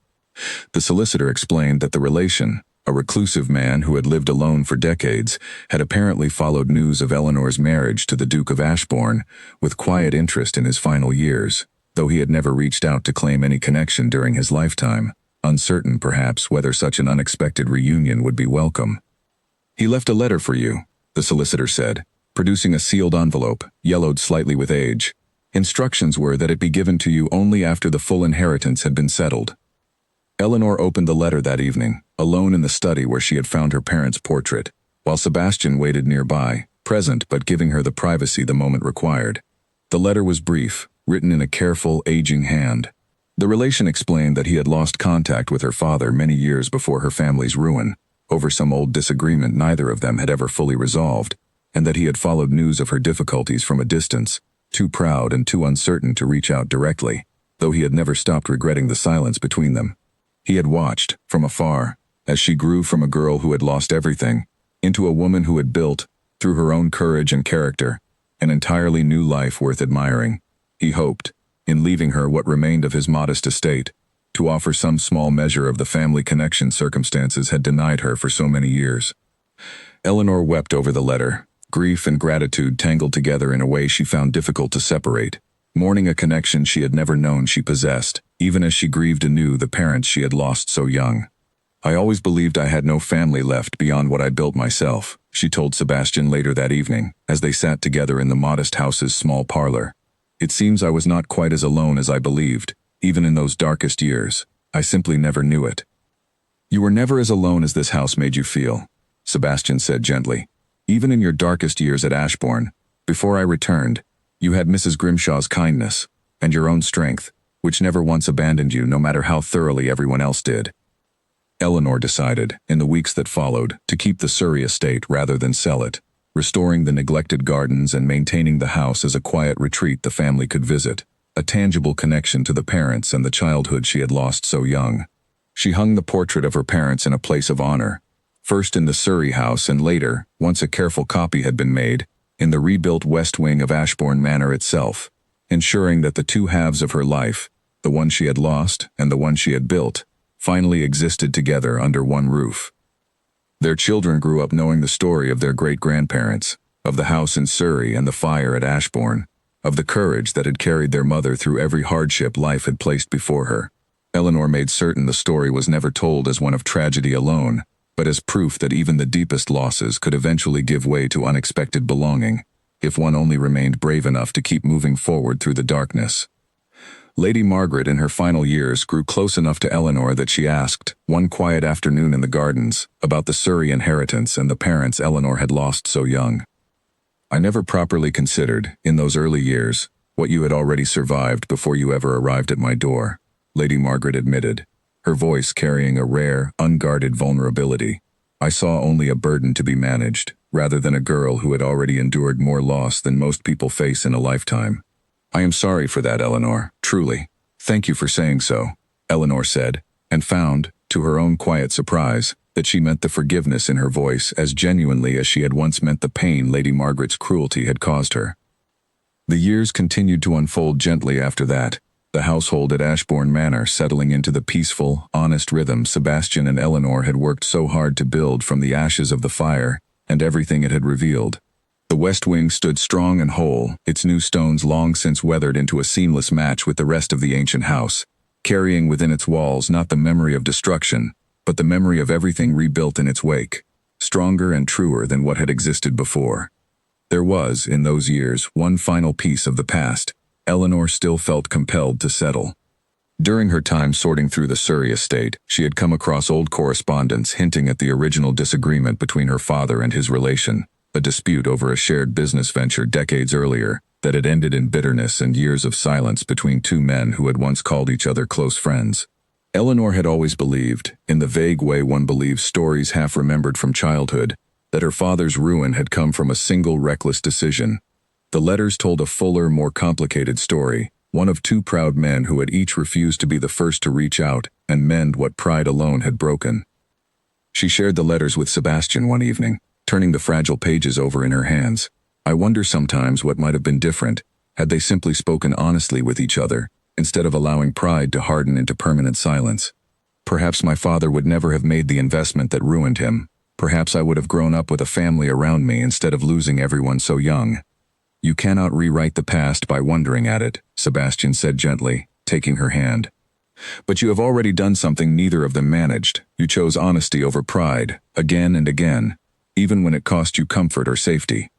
[SPEAKER 1] The solicitor explained that the relation, a reclusive man who had lived alone for decades, had apparently followed news of Eleanor's marriage to the Duke of Ashbourne with quiet interest in his final years, though he had never reached out to claim any connection during his lifetime, uncertain perhaps whether such an unexpected reunion would be welcome. "He left a letter for you," the solicitor said, producing a sealed envelope, yellowed slightly with age. Instructions were that it be given to you only after the full inheritance had been settled. Eleanor opened the letter that evening, alone in the study where she had found her parents' portrait, while Sebastian waited nearby, present but giving her the privacy the moment required. The letter was brief, written in a careful, aging hand. The relation explained that he had lost contact with her father many years before her family's ruin, over some old disagreement neither of them had ever fully resolved, and that he had followed news of her difficulties from a distance, too proud and too uncertain to reach out directly, though he had never stopped regretting the silence between them. He had watched, from afar, as she grew from a girl who had lost everything, into a woman who had built, through her own courage and character, an entirely new life worth admiring. He hoped, in leaving her what remained of his modest estate, to offer some small measure of the family connection circumstances had denied her for so many years. Eleanor wept over the letter, grief and gratitude tangled together in a way she found difficult to separate, mourning a connection she had never known she possessed, even as she grieved anew the parents she had lost so young. "I always believed I had no family left beyond what I built myself," she told Sebastian later that evening, as they sat together in the modest house's small parlor. It seems I was not quite as alone as I believed, even in those darkest years. I simply never knew it. You were never as alone as this house made you feel, Sebastian said gently. Even in your darkest years at Ashbourne, before I returned, you had Mrs. Grimshaw's kindness, and your own strength, which never once abandoned you no matter how thoroughly everyone else did. Eleanor decided, in the weeks that followed, to keep the Surrey estate rather than sell it, restoring the neglected gardens and maintaining the house as a quiet retreat the family could visit, a tangible connection to the parents and the childhood she had lost so young. She hung the portrait of her parents in a place of honor, first in the Surrey house and later, once a careful copy had been made, in the rebuilt west wing of Ashbourne Manor itself, ensuring that the two halves of her life, the one she had lost and the one she had built, finally existed together under one roof. Their children grew up knowing the story of their great-grandparents, of the house in Surrey and the fire at Ashbourne, of the courage that had carried their mother through every hardship life had placed before her. Eleanor made certain the story was never told as one of tragedy alone, but as proof that even the deepest losses could eventually give way to unexpected belonging, if one only remained brave enough to keep moving forward through the darkness. Lady Margaret in her final years grew close enough to Eleanor that she asked, one quiet afternoon in the gardens, about the Surrey inheritance and the parents Eleanor had lost so young. I never properly considered, in those early years, what you had already survived before you ever arrived at my door, Lady Margaret admitted, her voice carrying a rare, unguarded vulnerability. I saw only a burden to be managed, rather than a girl who had already endured more loss than most people face in a lifetime. I am sorry for that, Eleanor, truly. Thank you for saying so, Eleanor said, and found, to her own quiet surprise, that she meant the forgiveness in her voice as genuinely as she had once meant the pain Lady Margaret's cruelty had caused her. The years continued to unfold gently after that, the household at Ashbourne Manor settling into the peaceful, honest rhythm Sebastian and Eleanor had worked so hard to build from the ashes of the fire and everything it had revealed. The west wing stood strong and whole, its new stones long since weathered into a seamless match with the rest of the ancient house, carrying within its walls not the memory of destruction, but the memory of everything rebuilt in its wake, stronger and truer than what had existed before. There was, in those years, one final piece of the past Eleanor still felt compelled to settle. During her time sorting through the Surrey estate, she had come across old correspondence hinting at the original disagreement between her father and his relation, a dispute over a shared business venture decades earlier that had ended in bitterness and years of silence between two men who had once called each other close friends. Eleanor had always believed, in the vague way one believes stories half remembered from childhood, that her father's ruin had come from a single reckless decision. The letters told a fuller, more complicated story, one of two proud men who had each refused to be the first to reach out and mend what pride alone had broken. She shared the letters with Sebastian one evening, turning the fragile pages over in her hands. I wonder sometimes what might have been different, had they simply spoken honestly with each other, instead of allowing pride to harden into permanent silence. Perhaps my father would never have made the investment that ruined him. Perhaps I would have grown up with a family around me instead of losing everyone so young. You cannot rewrite the past by wondering at it, Sebastian said gently, taking her hand. But you have already done something neither of them managed. You chose honesty over pride, again and again, even when it cost you comfort or safety.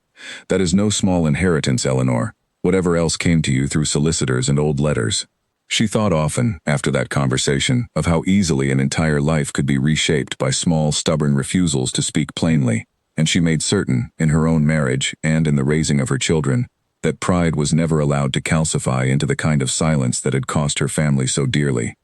[SPEAKER 1] That is no small inheritance, Eleanor, whatever else came to you through solicitors and old letters. She thought often, after that conversation, of how easily an entire life could be reshaped by small, stubborn refusals to speak plainly, and she made certain, in her own marriage and in the raising of her children, that pride was never allowed to calcify into the kind of silence that had cost her family so dearly.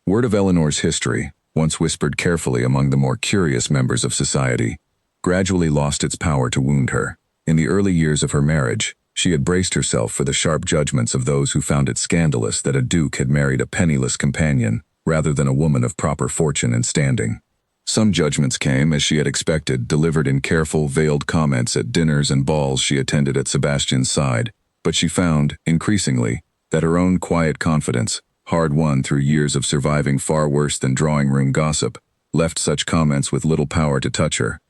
[SPEAKER 1] Word of Eleanor's history, once whispered carefully among the more curious members of society, gradually lost its power to wound her. In the early years of her marriage, she had braced herself for the sharp judgments of those who found it scandalous that a duke had married a penniless companion, rather than a woman of proper fortune and standing. Some judgments came, as she had expected, delivered in careful, veiled comments at dinners and balls she attended at Sebastian's side, but she found, increasingly, that her own quiet confidence, hard-won through years of surviving far worse than drawing-room gossip, left such comments with little power to touch her.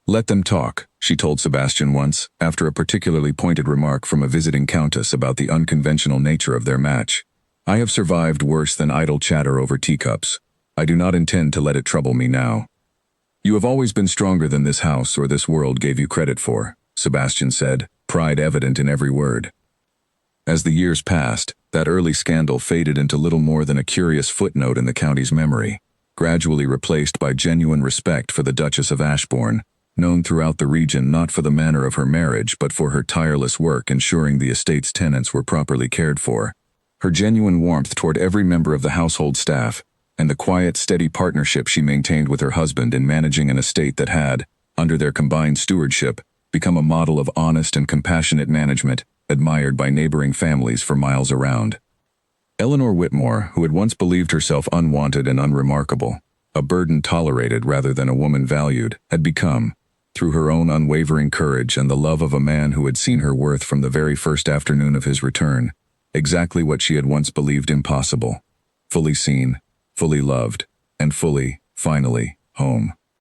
[SPEAKER 1] "Let them talk," she told Sebastian once, after a particularly pointed remark from a visiting countess about the unconventional nature of their match. "I have survived worse than idle chatter over teacups. I do not intend to let it trouble me now." You have always been stronger than this house or this world gave you credit for, Sebastian said, pride evident in every word. As the years passed, that early scandal faded into little more than a curious footnote in the county's memory, gradually replaced by genuine respect for the Duchess of Ashbourne, known throughout the region not for the manner of her marriage but for her tireless work ensuring the estate's tenants were properly cared for, her genuine warmth toward every member of the household staff, and the quiet, steady partnership she maintained with her husband in managing an estate that had, under their combined stewardship, become a model of honest and compassionate management, admired by neighboring families for miles around. Eleanor Whitmore, who had once believed herself unwanted and unremarkable, a burden tolerated rather than a woman valued, had become, through her own unwavering courage and the love of a man who had seen her worth from the very first afternoon of his return, exactly what she had once believed impossible. Fully seen, fully loved, and fully, finally, home.